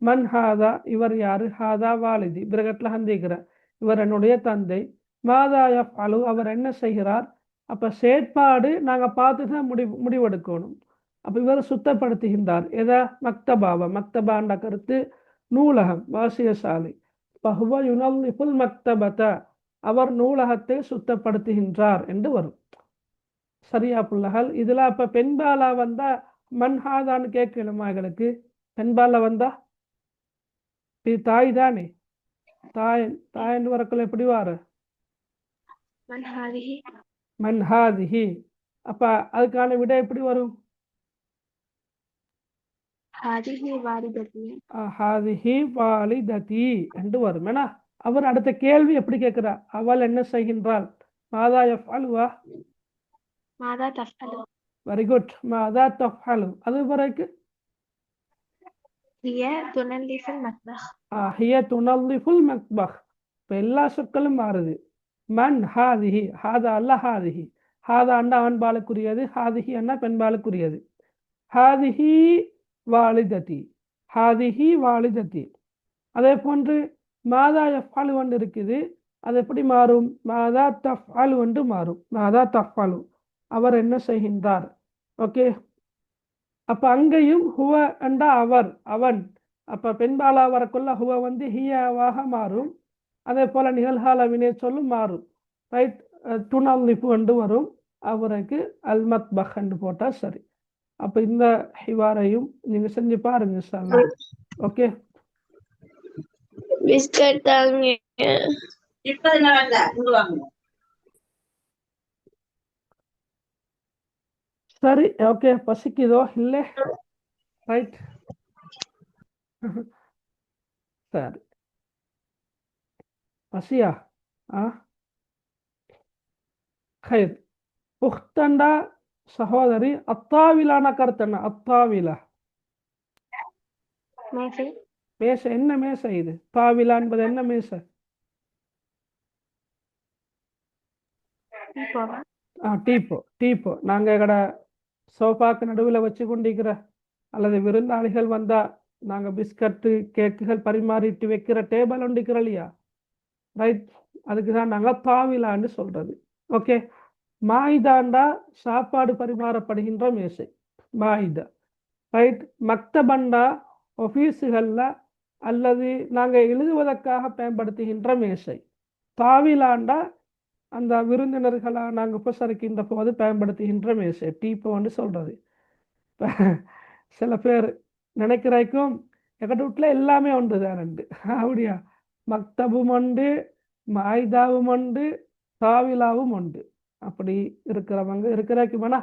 S1: மன் ஹாதா, இவர் யாரு. ஹாதா வாலிதி, பிரகட்டில் ஹந்திக்கிற, இவர் என்னுடைய தந்தை. மாதா யஃப்அலு, அவர் என்ன செய்கிறார். அப்போ செயற்பாடு நாங்கள் பார்த்து தான் முடிவெடுக்கணும். அப்போ இவர் சுத்தப்படுத்துகின்றார் எதா, மக்தபாவா. மக்தபாண்ட கருத்து நூலகம், வாசியசாலை. பஹுவ யுனல்லிஃபுல் மக்தபத, அவர் நூலகத்தை சுத்தப்படுத்துகின்றார் என்று வரும். சரியா புள்ளகள். இதுல அப்ப பெண்பாலா வந்தா மன்ஹாதான்னு கேட்கணுமா எங்களுக்கு. பெண்பாலா வந்தா தாய் தானே, தாயன்னு வரக்குள்ள எப்படி வாரு, மன்ஹாதிஹி. அப்ப அதுக்கான விட எப்படி வரும், ஹாதிஹி வாலிததி என்று வரும். ஏன்னா அவர் அடுத்த கேள்வி எப்படி கேட்கிறா, அவள் என்ன செய்கின்றாள். மாதா யஃப்அலுவா,
S2: மாதா தஃஅலு.
S1: Very good. மாதா தஃஅலு, அது வரைக்கும்
S2: ஹிய துனல்லிஃபுல் மத்பஹ்.
S1: ஹிய துனல்லிஃபுல் மத்பஹ். இப்போ எல்லா சொற்களும் மாறுது. மன் ஹாதிஹி, ஹாதா அல்ல ஹாதிஹி. ஹாதா அண்ணா ஆண்பாலுக்குரியது, ஹாதிஹி அண்ணா பெண்பாலுக்குரியது. ஹாதிஹி வாலிததி, ஹாதிஹி வாலிததி. அதே போன்று மாதா யஃப்அலு ஒன்று இருக்குது, அது எப்படி மாறும், மாதா தஃஅலு என்று மாறும். மாதா தஃஅலு, அவர் என்ன செய்கின்றார். ஓகே, அப்ப அங்கேயும் ஹுவ என்றா அவர், அவன். அப்ப பெண்பாலா வரக்குள்ள ஹுவ வந்து ஹியாவாக மாறும். அதே போல நிகழ்கால வினை சொல்லும் மாறும். ரைட், துனல்லிஃபு என்று வரும், அவருக்கு அல் மத்பஹ் என்று போட்டா சரி. அப்ப இந்த ஹிவாரையும் நீங்க செஞ்சு பாருங்க இன்ஷாஅல்லாஹ். ஓகே,
S3: பிஸ்கட் தாங்க.
S1: சரி. ஓகே, பசிக்குதோ இல்லை. ரைட், சரி. பசியா, ஹைர். உக்தண்டா சகோதரி, அத்தாவிலான கருத்து என்ன. அத்தாவிலா
S2: மேசை.
S1: மேசை, என்ன மேசை இது. தாவிலா என்பது என்ன மேசை. டீப்போ. நாங்க எங்கட சோஃபாக்கு நடுவில் வச்சு கொண்டிருக்கிற அல்லது விருந்தாளிகள் வந்தா நாங்க பிஸ்கட்டு கேக்குகள் பரிமாறிட்டு வைக்கிற டேபிள் ஒண்டிக்கிறோம் இல்லையா. ரைட், அதுக்கு தான் நாங்க தாவிலான்னு சொல்றது. ஓகே, மாயிதாண்டா சாப்பாடு பரிமாறப்படுகின்ற மேசை, மாயிதா. ரைட், மக்தபண்டா ஆஃபீஸுகளில் அல்லது நாங்கள் எழுதுவதற்காக பயன்படுத்துகின்ற மேசை. தாவிலாண்டா அந்த விருந்தினர்களாக நாங்கள் உபசரிக்கின்ற போது பயன்படுத்துகின்ற மேசை, டீப்போன்னு சொல்றது. சில பேர் நினைக்கிறக்கும் எங்கள் வீட்டில் எல்லாமே உண்டு தான் உண்டு. அப்படியா, மக்தபும் உண்டு, மாய்தாவும் உண்டு, தாவிலாவும் உண்டு. அப்படி இருக்கிறவங்க இருக்கிறாக்கு வேணா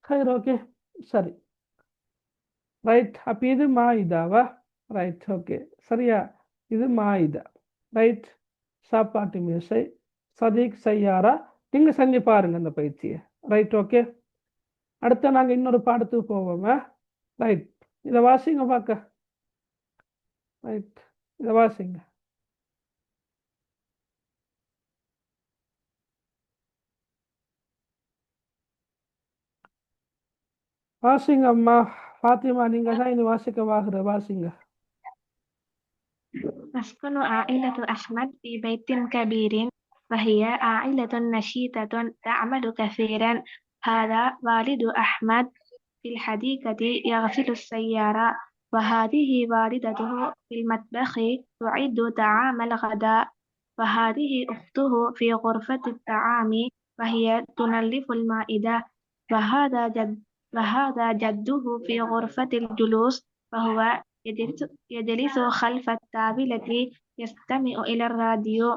S1: ஹைர். ஓகே, சரி. ரைட், அப்போ இது மாயிதாவா. ரைட், ஓகே, சரியா. இது மாயிதா. ரைட், சாப்பாட்டு மேசை. சதீக் சையாரா, நீங்க செஞ்சு பாருங்க அந்த பயிற்சியை. Right, okay. அடுத்த நாங்க இன்னொரு பாடத்துக்கு போவோமா. ரைட், இதை வாசிங்க பார்க்க. ரைட், இதை வாசிங்க. வாசிங்க அம்மா. ஃபாத்திமா, நீங்க தான் இனி வாசிக்க வாசிங்க.
S2: تسكن عائلة أحمد في بيت كبير، وهي عائلة نشيطة تعمل كثيرا. هذا والد أحمد في الحديقة يغسل السيارة، وهذه والدته في المطبخ تعد طعام الغداء، وهذه أخته في غرفة الطعام وهي تنظف المائدة. وهذا جده في غرفة الجلوس، وهو يجلس خلف الطاولة يستمع إلى الراديو.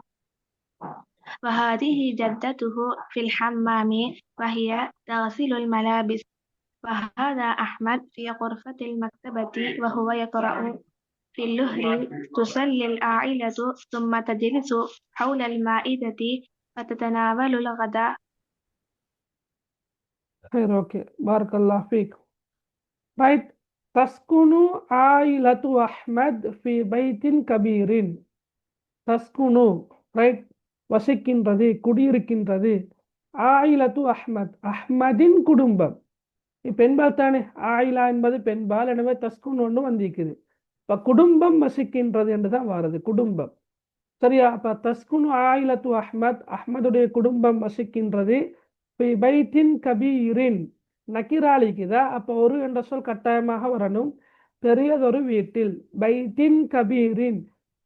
S2: وهذه جدته في الحمام وهي تغسل الملابس. وهذا أحمد في غرفة المكتبة وهو يقرأ. في اللهر تصلي العائلة ثم تجلس حول المائدة فتتناول الغداء.
S1: خير، اوكي، بارك الله فيك. ரைட். தஸ்குனு ஆயிலத்து அஹ்மத் ஃபி பைத்தின் கபீரின். தஸ்குனு, ரைட், வசிக்கின்றது, குடியிருக்கின்றது. ஆயிலத்து அஹ்மத், அஹ்மதின் குடும்பம். பெண்பால் தானே, ஆயிலா என்பது பெண்பால், எனவே தஸ்குன் ஒன்று வந்திருக்குது. இப்போ குடும்பம் வசிக்கின்றது என்று தான் வருது, குடும்பம். சரியா? அப்ப தஸ்குனு ஆயிலத்து அஹ்மத், அஹ்மதுடைய குடும்பம் வசிக்கின்றது. பைத்தின் கபீரின், நக்கிராலிக்குதா, அப்போ ஒரு என்ற சொல் கட்டாயமாக வரணும். பெரியதொரு வீட்டில், பைத்தின் கபீரின்,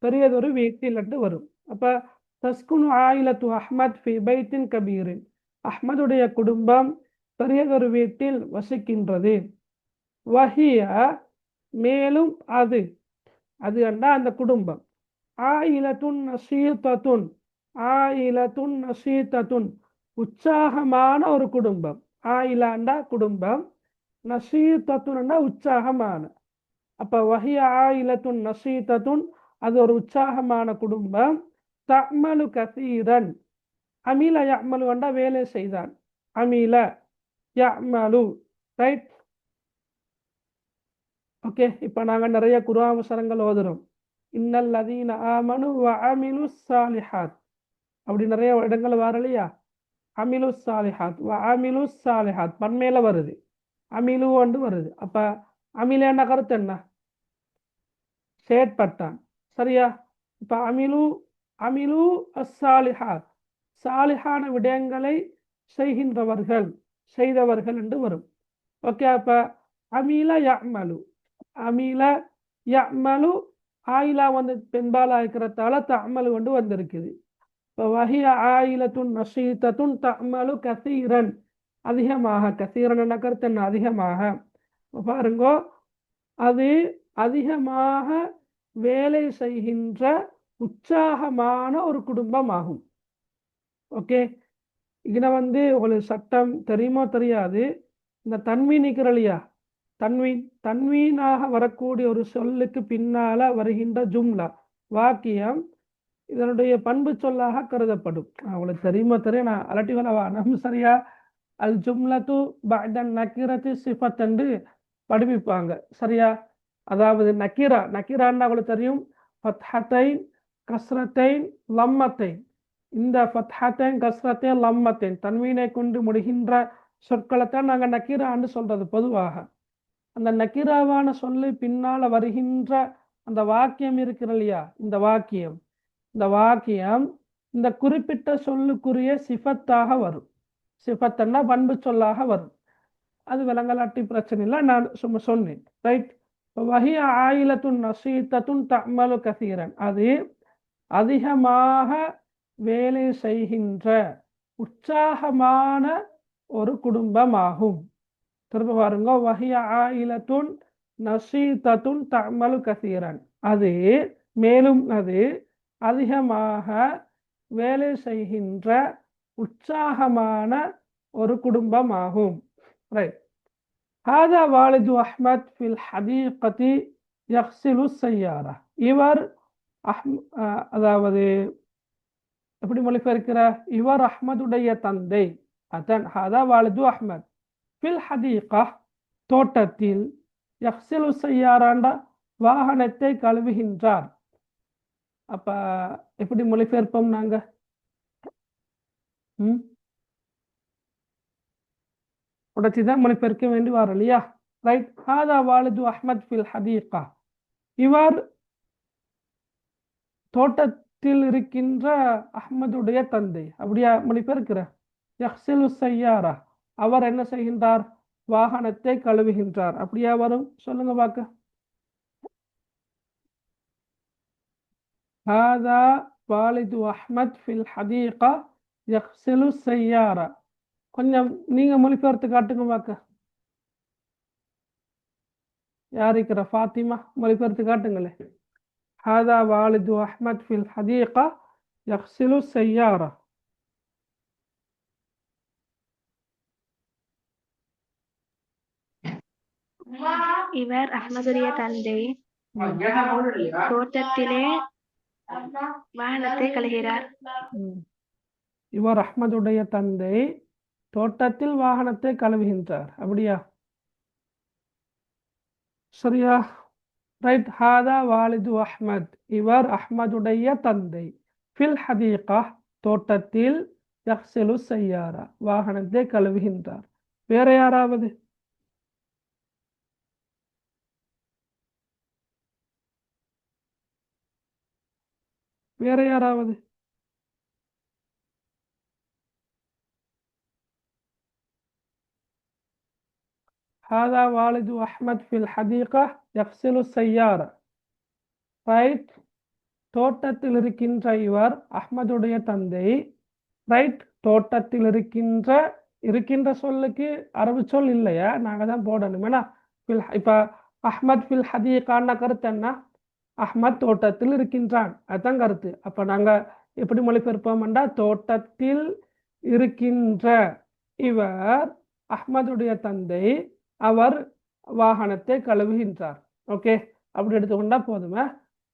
S1: பெரியதொரு வீட்டில் என்று வரும். அப்ப தஸ்குனு ஆயிலத்து அஹ்மத் ஃபி பைத்தின் கபீரின், அஹ்மதுடைய குடும்பம் பெரியதொரு வீட்டில் வசிக்கின்றது. வஹிய, மேலும் அது, அது என்றா அந்த குடும்பம். ஆயிலத்துன் நசீதத்துன், ஆயிலத்துன் நசீதத்துன், உற்சாகமான ஒரு குடும்பம். ஆயிலாண்டா குடும்பம், நசீதத்துன்னா உற்சாகமான. அப்ப வஹிய ஆயிலத்துன் நசீதத்துன், அது ஒரு உற்சாகமான குடும்பம். தஅமலு கசீரன், அமில யஅமலு என்றா வேலை செய்தான். அமில யஅமலு, ரைட். ஓகே, இப்போ நாங்கள் நிறைய குர்ஆன் வசனங்கள் ஓதுறோம். இன்னல் லதீன ஆமனு வ அமிலு சாலிஹாத், அப்படி நிறைய இடங்கள் வரலையா? அமிலு சாலிஹாத் வ அமிலு சாலிஹாத் பன்மையில வருது, அமிலு ஒன்று வருது. அப்ப அமிலேன கருத்து என்ன? செயற்பட்டான். சரியா? இப்ப அமிலு, அமிலு அஸ்ஸாலிஹாத், சாலிஹான விடயங்களை செய்கின்றவர்கள், செய்தவர்கள் என்று வரும். ஓகே, அப்ப அமில யஅமலு, அமில யஅமலு, ஆயிலா வந்து பெண்பாலா இருக்கிறதால தஅமலு கொண்டு வந்திருக்குது. இப்போ வஹிய ஆயிலத்துன் நசீதத்துன் தஅமலு கசீரன், அதிகமாக. கசீரன் என்ற கருத்து என்ன? அதிகமாக. பாருங்கோ, அது அதிகமாக வேலை செய்கின்ற உற்சாகமான ஒரு குடும்பம் ஆகும். ஓகே, இதில் வந்து உங்களுக்கு சட்டம் தெரியுமோ தெரியாது, இந்த தன்வீன் நிற்கிற இல்லையா, தன்வீன், தன்வீனாக வரக்கூடிய ஒரு சொல்லுக்கு பின்னால வருகின்ற ஜும்லா, வாக்கியம், இதனுடைய பண்பு சொல்லாக கருதப்படும். உங்களுக்கு தெரியுமோ தெரியும், நான் அலட்டி வரவானம். சரியா? அல் ஜும்லத்து பஅதன் நக்கிரத்து சிஃபத் என்று படிப்பிப்பாங்க. சரியா? அதாவது நக்கிரா, நக்கிரான்னா உங்களுக்கு தெரியும், ஃபத்ஹத்தைன் கஸ்ரத்தைன் லம்மத்தைன். இந்த ஃபத்ஹத்தைன் கஸ்ரத்தைன் லம்மத்தைன் தன்வீனை கொண்டு முடிகின்ற சொற்களைத்தான் நாங்கள் நக்கிரான்னு சொல்றது பொதுவாக. அந்த நக்கிராவான சொல்லு பின்னால வருகின்ற அந்த வாக்கியம் இருக்கிற இல்லையா, இந்த வாக்கியம், இந்த வாக்கியம் இந்த குறிப்பிட்ட சொல்லுக்குரிய சிஃபத்தாக வரும். சிஃபத்தன்னா பண்பு சொல்லாக வரும். அது விலங்கலாட்டி பிரச்சனை இல்லை, நான் சும்மா சொன்னேன். ரைட். வஹிய ஆயிலத்துன் நசீதத்துன் தஅமலு கசீரன், அது அதிகமாக வேலை செய்கின்ற உற்சாகமான ஒரு குடும்பமாகும். திரும்ப பாருங்க, வஹிய ஆயிலத்துன் நசீதத்துன் தஅமலு கசீரன், அது, மேலும் அது அதிகமாக வேலை செய்கின்ற உற்சாகமான ஒரு குடும்பமாகும். ரைட். ஹாதா வாலிது அஹ்மத் ஃபில் ஹதீகதி யக்ஸிலு ஸய்யாரா, இவர் அதாவது எப்படி மொழிபெயர்க்கிறார்? இவர் அஹ்மதுடைய தந்தை. அதன் ஹாதா வாலிது அஹ்மத் ஃபில் ஹதீகா, தோட்டத்தில், யக்ஸிலு ஸய்யாராண்டா வாகனத்தை கழுவுகின்றார். அப்ப எப்படி மொழிபெயர்ப்போம் நாங்க? உடச்சிதான் மொழிபெயர்க்க வேண்டி வர இல்லையா? ரைட். ஹாதா வாலிது அஹ்மத் ஃபில் ஹதீகா, இவர் தோட்டத்தில் இருக்கின்ற அஹ்மதுடைய தந்தை. அப்படியா மொழிபெயர்க்கிற? யக்ஸிலு ஸய்யாரா, அவர் என்ன செய்கின்றார்? வாகனத்தை கழுவுகின்றார். அப்படியா வரும்? சொல்லுங்க பார்க்க. ஹாதா வாலிது அஹ்மத் ஃபில் ஹதீகா யக்ஸிலு ஸய்யாரா, கொஞ்சம் நீங்க மொழிபெயர்த்து காட்டுங்க பார்க்க. யார் இருக்கிற? ஃபாத்திமா மொழிபெயர்த்து காட்டுங்களே. ஹாதா வாலிது அஹ்மத் ஃபில் ஹதீகா யக்ஸிலு ஸய்யாரா.
S2: இவர் அஹ்மதுடைய தந்தை தோட்டத்திலே வாகனத்தை கழுகிறார்.
S1: இவர் அஹ்மதுடைய தந்தை தோட்டத்தில் வாகனத்தை கழுவுகின்றார். அப்படியா? சரியா? ரைட். ஹாதா வாலிது அஹ்மத், இவர் அஹ்மதுடைய தந்தை. ஃபில் ஹதீகா, தோட்டத்தில். யக்ஸிலு ஸய்யாரா, வாகனத்தை கழுவுகின்றார். வேற யாராவது? வேற யாராவது? ஹாதா வாலிது அஹ்மத் ஃபில் ஹதீகா யக்ஸிலு ஸய்யாரா. ரைட். தோட்டத்தில் இருக்கின்ற இவர் அஹ்மதுடைய தந்தை. ரைட். தோட்டத்தில் இருக்கின்ற சொல்லுக்கு அரபு சொல் இல்லையா? நாங்கள் தான் போடணும். ஏன்னா இப்போ அஹ்மத் ஃபில் ஹதீகான கருத்து என்ன? அஹ்மத் தோட்டத்தில் இருக்கின்றான், அதுதான் கருத்து. அப்போ நாங்கள் எப்படி மொழிபெயர்ப்போம்டா, தோட்டத்தில் இருக்கின்ற இவர் அஹ்மதுடைய தந்தை, அவர் வாகனத்தை கழுவுகின்றார். ஓகே, அப்படி எடுத்துக்கொண்டா போதுமே.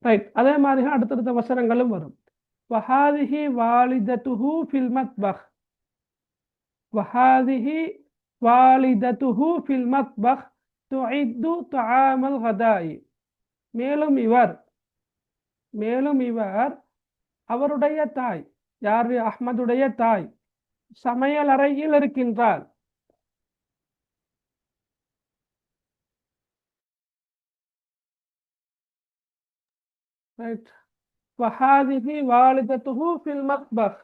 S1: ரைட். அதே மாதிரி அடுத்தடுத்த வசனங்களும் வரும். வஹாதிஹி வாலிதத்துஹு ஃபில் மத்பஹ். வஹாதிஹி வாலிதத்துஹு ஃபில் மத்பஹ் துஇத்து தஆமல் கதாயி. மேலும் இவர் அவருடைய தாய், யார்? அஹ்மதுடைய தாய் சமையல் அறையில் இருக்கின்றார். ரைட். வஹாதிஹி வாலிதத்துஹு ஃபில் மத்பஹ்.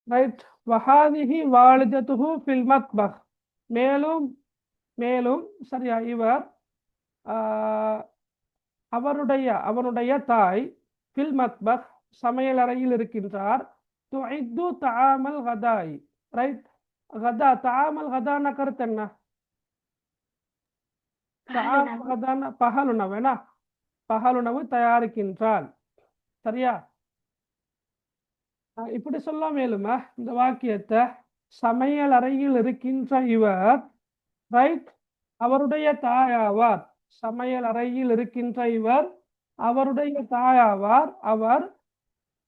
S1: ரைட். வஹாதிஹி வாலிதத்துஹு ஃபில் மத்பஹ். மேலும் சரியா, இவர் அவனுடைய தாய் ஃபில் மத்பஹ், சமையல் அறையில் இருக்கின்றார். துஇத்து தஆமல் கதாய். ரைட். கதா, தஆமல் கதான கருத்து என்ன? தஆமல் கதான பகலுணவு. பகலுணவு தயாரிக்கின்றார். சரியா? இப்படி சொல்ல மேலுமா இந்த வாக்கியத்தை? சமையல் அறையில் இருக்கின்ற இவர், ரைட், அவருடைய தாயாவார். சமையல் அறையில் இருக்கின்ற இவர் அவருடைய தாயாவார். அவர்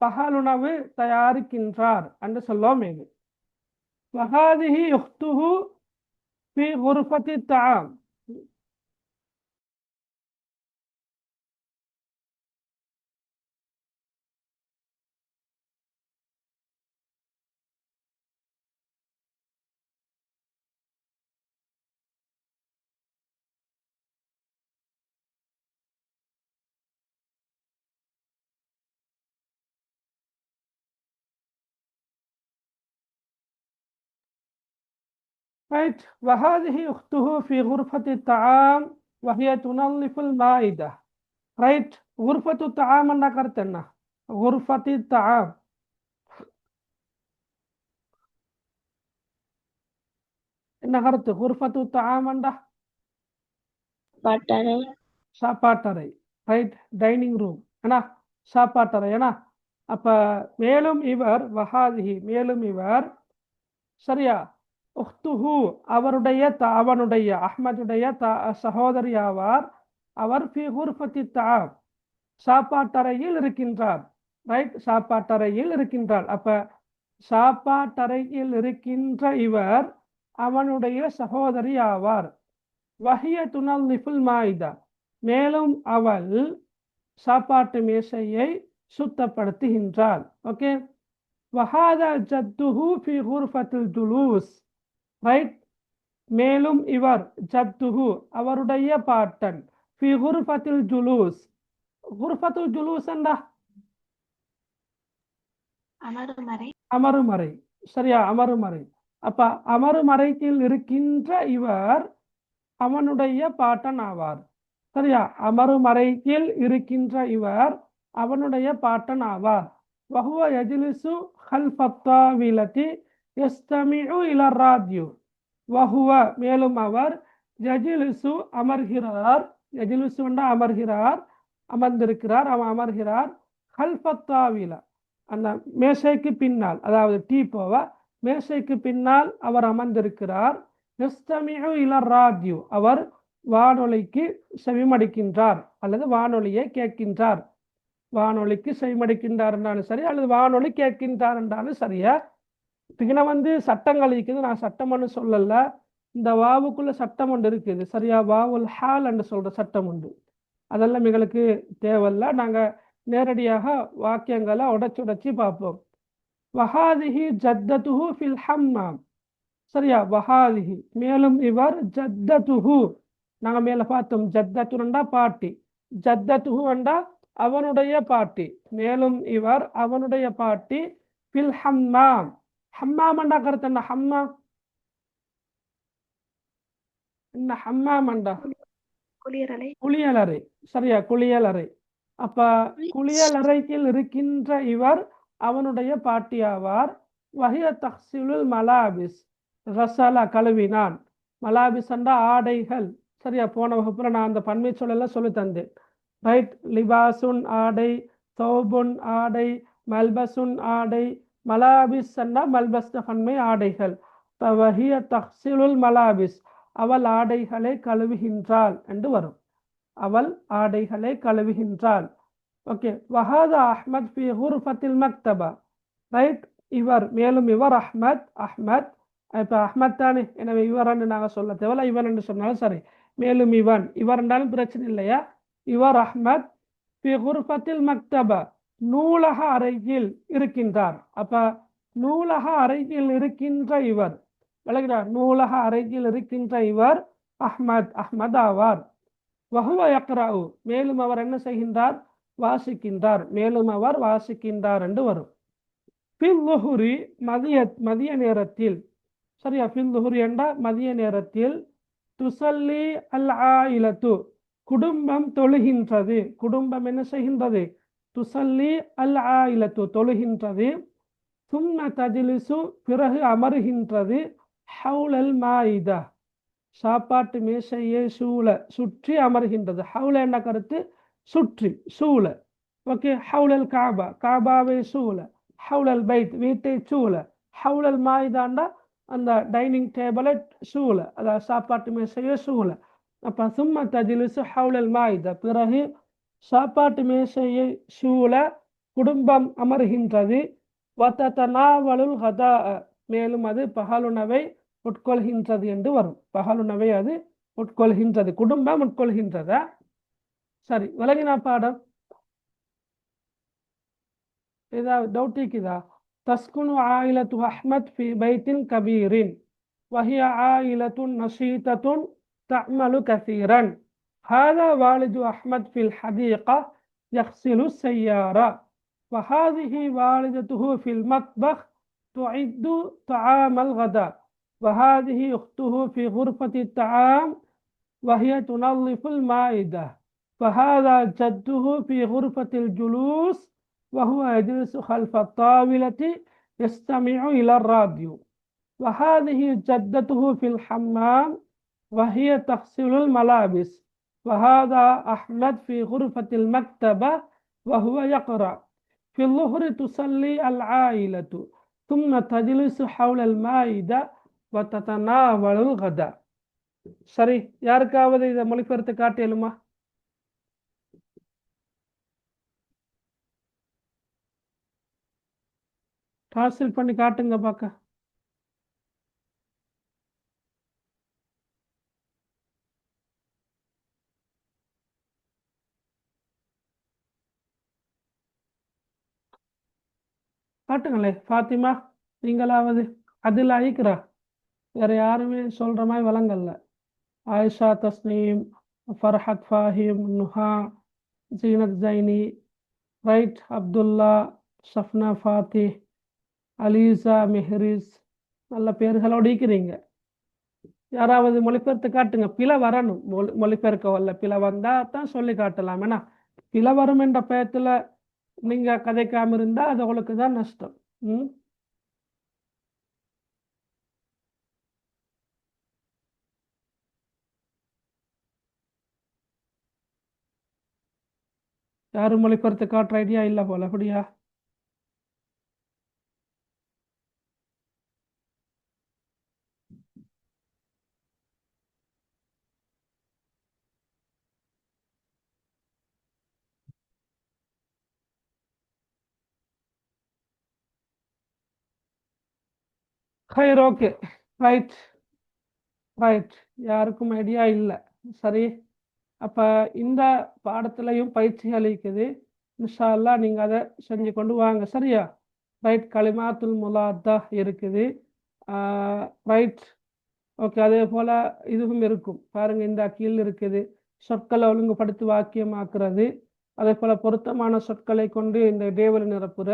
S1: பகலுணவு தயாரிக்கின்றார் என்று சொல்ல மேலு. வஹாதிஹி உக்துஹு ஃபி குர்ஃபத்தி தஆம். ரைட். வஹாதிஹி உக்துஹு ஃபி குர்ஃபத்தி தஆம் வஹிய துனல்லிஃபுல் மாயிதா. ரைட். குர்ஃபத்து தஆம் என்ற கருத்து என்ன? குர்ஃபத்தி தஆம் என்ன கருத்து? குர்ஃபத்து தஆம் என்ற சாப்பாட்டறை. ரைட். டைனிங் ரூம் ஏன்னா, சாப்பாட்டறை ஏன்னா. அப்ப மேலும் இவர் வஹாதிஹி, மேலும் இவர், சரியா, உக்துஹு அவனுடைய அஹ்மதுடைய சகோதரி ஆவார். அவர் ஃபி குர்ஃபத்தி தஆம், சாப்பாட்டறையில் இருக்கின்றார். ரைட். சாப்பாட்டறையில் இருக்கின்றார். அப்ப சாப்பாட்டறையில் இருக்கின்ற இவர் அவனுடைய சகோதரி ஆவார். வஹிய துனல்லிஃபுல் மாயிதா, மேலும் அவள் சாப்பாட்டு மேசையை சுத்தப்படுத்துகின்றாள். ஓகே. வஹாதா ஜத்துஹு ஃபி குர்ஃபத்தில் ஜுலூஸ். ரைட். மேலும் இவர் ஜத்துஹு அவருடைய பாட்டன் ஃபி குர்ஃபத்தில் ஜுலூஸ். குர்ஃபத்துல் ஜுலூஸ் என்றா
S2: அமருமறை.
S1: அமருமறை. சரியா, அமருமறை. அப்ப அமருமறையில் இருக்கின்ற இவர் அவனுடைய பாட்டன் ஆவார். சரியா, அமருமறையில் இருக்கின்ற இவர் அவனுடைய பாட்டன் ஆவார். வஹுவ யஜ்லிசு ஹல்ஃபத்தாவிலதி யஸ்தமிஉ இலர் ராத்யு. வஹுவ மேலும் அவர் யஜ்லிசு அமர்கிறார். யஜ்லிசு என்றால் அமர்கிறார், அமர்ந்திருக்கிறார், அவன் அமர்கிறார். ஹல்ஃபத்தாவில அந்த மேசைக்கு பின்னால், அதாவது டீப்போவ மேசைக்கு பின்னால் அவர் அமர்ந்திருக்கிறார். யஸ்தமிஉ இலர் ராத்யு அவர் வானொலிக்கு செவிமடிக்கின்றார் அல்லது வானொலியை கேட்கின்றார். வானொலிக்கு செவிமடிக்கின்றார் என்றாலும் சரி, அல்லது வானொலி கேட்கின்றார் என்றாலும் சரியா. பின்ன சட்டங்கள் இருக்குது, நான் சட்டம்னு சொல்லல, இந்த வாவுக்குள்ள சட்டம் ஒன்று இருக்குது. சரியா, வாவுல் ஹால் என்று சொல்ற சட்டம் உண்டு. அதெல்லாம் எங்களுக்கு தேவையில்ல, நாங்க நேரடியாக வாக்கியங்களை உடைச்சு பார்ப்போம். வஹாதிஹி ஜத்ததுஹு ஃபில் ஹம்மாம். சரியா, வஹாதிஹி மேலும் இவர் ஜத்ததுஹு நாங்க மேல பார்த்தோம். ஜத்தத்துண்டா பாட்டி, ஜத்ததுஹு என்றா அவனுடைய பாட்டி. மேலும் இவர் அவனுடைய பாட்டி ஃபில் ஹம்மாம். ஹம்மாம் என்றா கருத்து என்ன? ஹம்மாம் என்ன? ஹம்மாம் என்றா
S2: குளியலறை.
S1: குளியலறை. சரியா, குளியலறை. அப்ப குளியலறையில் இருக்கின்ற இவர் அவனுடைய பாட்டி ஆவார். வஹிய தஹ்சிலுல் மலாபிஸ். கஸல கழுவினான். மலாபிஸ் என்றா ஆடைகள். சரியா, போன வகுப்புல நான் அந்த பன்மை சொல்லலாம் சொல்லி தந்தேன். ரைட், லிபாசுன் ஆடை, தௌபுன் ஆடை, மல்பசுன் ஆடை, மலாபிஸ் என்றா மல்பஸ் பன்மை ஆடைகள். வஹிய தஹ்சிலுல் மலாபிஸ் அவள் ஆடைகளை கழுவுகின்றாள் என்று வரும். அவள் ஆடைகளை கழுவுகின்றாள். ஓகே. வஹாதா அஹ்மத் ஃபி குர்ஃபத்தில் மக்தபா. ரைட், இவர் மேலும் இவர் அஹ்மத். அஹ்மத் இப்ப அஹ்மத் தானே, எனவே இவர் என்று நாங்கள் சொல்ல தேவையில்ல, இவன் என்று சொன்னாலும் சரி. மேலும் இவன், இவர் என்றாலும் பிரச்சனை இல்லையா. இவர் அஹ்மத் ஃபி குர்ஃபத்தில் மக்தபா நூலக அறையில் இருக்கின்றார். அப்ப நூலக அறையில் இருக்கின்ற இவர் விளங்குகிறார். நூலக அறையில் இருக்கின்ற இவர் அஹ்மத், அஹ்மத் ஆவார். வஹுவ யக்ரஉ மேலும் அவர் என்ன செய்கின்றார்? வாசிக்கின்றார். மேலும் அவர் வாசிக்கின்றார் என்று வரும். ஃபில் லுஹுரி மதிய நேரத்தில். சரியா, ஃபில் லுஹுரி என்றா மதிய நேரத்தில். துசல்லி அல் ஆயிலத்து குடும்பம் தொழுகின்றது. குடும்பம் என்ன செய்கின்றது? துசல்லி அல் ஆயிலத்து தொழுகின்றது. சும்ம தஜ்லிசு பிறகு அமருகின்றது. ஹவுலல் மாயிதா சாப்பாட்டு மேசையை சுற்றி அமர்கின்றது. ஹவுல என்ற கருத்து சுற்றி, சூழ. ஓகே. ஹவுலல் காபா காபாவை சூழ. ஹவுலல் பைத் வீட்டை சூழ. ஹவுலல் மாயிதாண்டா அந்த டைனிங் டேபிளை சூழ, அதாவது சாப்பாட்டு மேசையை சூழ. அப்ப சும்ம தஜ்லிசு ஹவுலல் மாயிதா பிறகு சாப்பாட்டு மேசையை சூழ குடும்பம் அமர்கின்றது. வததனாவலுல் கதா மேலும் அது பகலுணவை உட்கொள்கின்றது என்று வரும். பகலுணவை அது உட்கொள்கின்றது, குடும்பம் உட்கொள்கின்றதா? சரி, விளங்கினா பாடம்? ஏதாவது டவுட் இருக்குதா? தஸ்குனு ஆயிலத்து அஹ்மத் ஃபி பைத்தின் கபீரின் வஹிய ஆயிலத்துன் நஷீதத்துன் தஅமலு கஸீரன். ஹாதா வாலிது அஹ்மத் ஃபில் ஹதீகா யக்ஸிலு ஸய்யாரா வஹாதிஹி வாலிதத்துஹு ஃபில் மத்பஹ் துஇது தஆமல் கதா وهذه أخته في غرفة الطعام وهي تنظف المائدة. وهذا جده في غرفة الجلوس وهو يجلس خلف الطاولة يستمع إلى الراديو. وهذه جدته في الحمام وهي تغسل الملابس. وهذا أحمد في غرفة المكتبة وهو يقرأ. في الظهر تصلي العائلة ثم تجلس حول المائدة வததனாவலுல் கதா. சரி, யாருக்காவது இதை மொழிபெயர்த்து காட்டியலுமா? டிரான்ஸ்லேட் பண்ணி காட்டுங்க பார்க்க. காட்டுங்களே. ஃபாத்திமா நீங்களாவது. அதில் ஐக்கிறா வேற யாருமே சொல்ற மாதிரி வழங்கல்ல. Ayesha, Thasneem, Farhad, Fahim, Nuha, Zeenat, Zaini, right, Abdullah, ஷஃப்னா, ஃபாத்தி, Alisa, மெஹரிஸ், நல்ல பேர்களோடு இருக்கிறீங்க. யாராவது மொழிபெயர்த்து காட்டுங்க. பிழை வரணும். மொழிபெயர்க்க வரல, பிழை வந்தா தான் சொல்லி காட்டலாம். ஏன்னா பிழை வரும் என்ற பயத்துல நீங்க கதைக்காம இருந்தா அது உங்களுக்கு தான் நஷ்டம். ம் யாரும் மொழிபெயர்த்து காட்டுற ஐடியா இல்லை போல, அப்படியா? ஹைர், ஓகே, ரைட் ரைட். யாருக்கும் ஐடியா இல்லை. சரி, அப்போ இந்த பாடத்துலையும் பயிற்சிகள் இருக்குது. இன்ஷா அல்லாஹ் நீங்கள் அதை செஞ்சு கொண்டு வாங்க. சரியா? ரைட். கலிமாத்துல் முலாத்தா இருக்குது. Right, okay. அதே போல் இதுவும் இருக்கும் பாருங்க. இந்த கீழ் இருக்குது சொற்களை ஒழுங்குபடுத்தி வாக்கியமாக்குறது. அதே போல் பொருத்தமான சொற்களை கொண்டு இந்த இடைவெளி நிரப்புற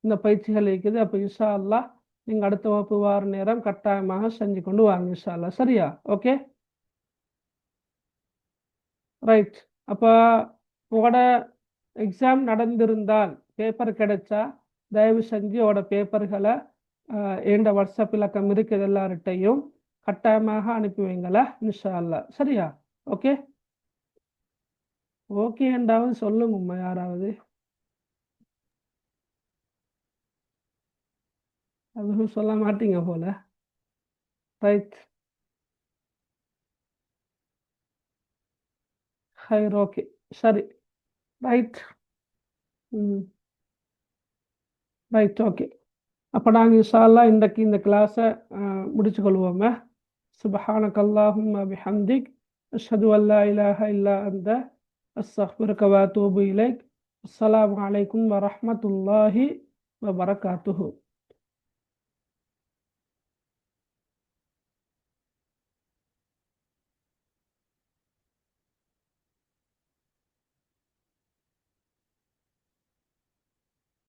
S1: இந்த பயிற்சிகள் இருக்குது. அப்போ இன்ஷா அல்லாஹ் நீங்கள் அடுத்த வகுப்பு வார நேரம் கட்டாயமாக செஞ்சு கொண்டு வாங்க இன்ஷா அல்லாஹ். சரியா? Okay, right. அப்போ உங்களோட எக்ஸாம் நடந்திருந்தால் பேப்பர் கிடைச்சா தயவு செஞ்சு உங்களோட பேப்பர்களை எந்த வாட்ஸ்அப் இலக்கம் இருக்குது எல்லார்கிட்டையும் கட்டாயமாக அனுப்பி வைங்களா இன்ஷா அல்லாஹ். சரியா? ஓகே, ஓகே என்றாவது சொல்லுங்கம்மா யாராவது. அதுவும் சொல்ல மாட்டீங்க போல. ரைட், ஹைர், ஓகே, சரி, ரைட். ம் ரைட், ஓகே. அப்போ நாங்கள் இன்ஷா அல்லாஹ் இன்றைக்கு இந்த கிளாஸை முடிச்சு கொள்வோமே. சுப்ஹானக அல்லாஹும்ம பிஹம்திக் அஷ்ஹது அல்லா இலாஹ இல்லா அன்த அஸ்தக்ஃபிருக வ அத்தூபு இலைக். அஸ்ஸலாமு அலைக்கும் வரஹ்மத்துல்லாஹி வபரகாத்துஹு.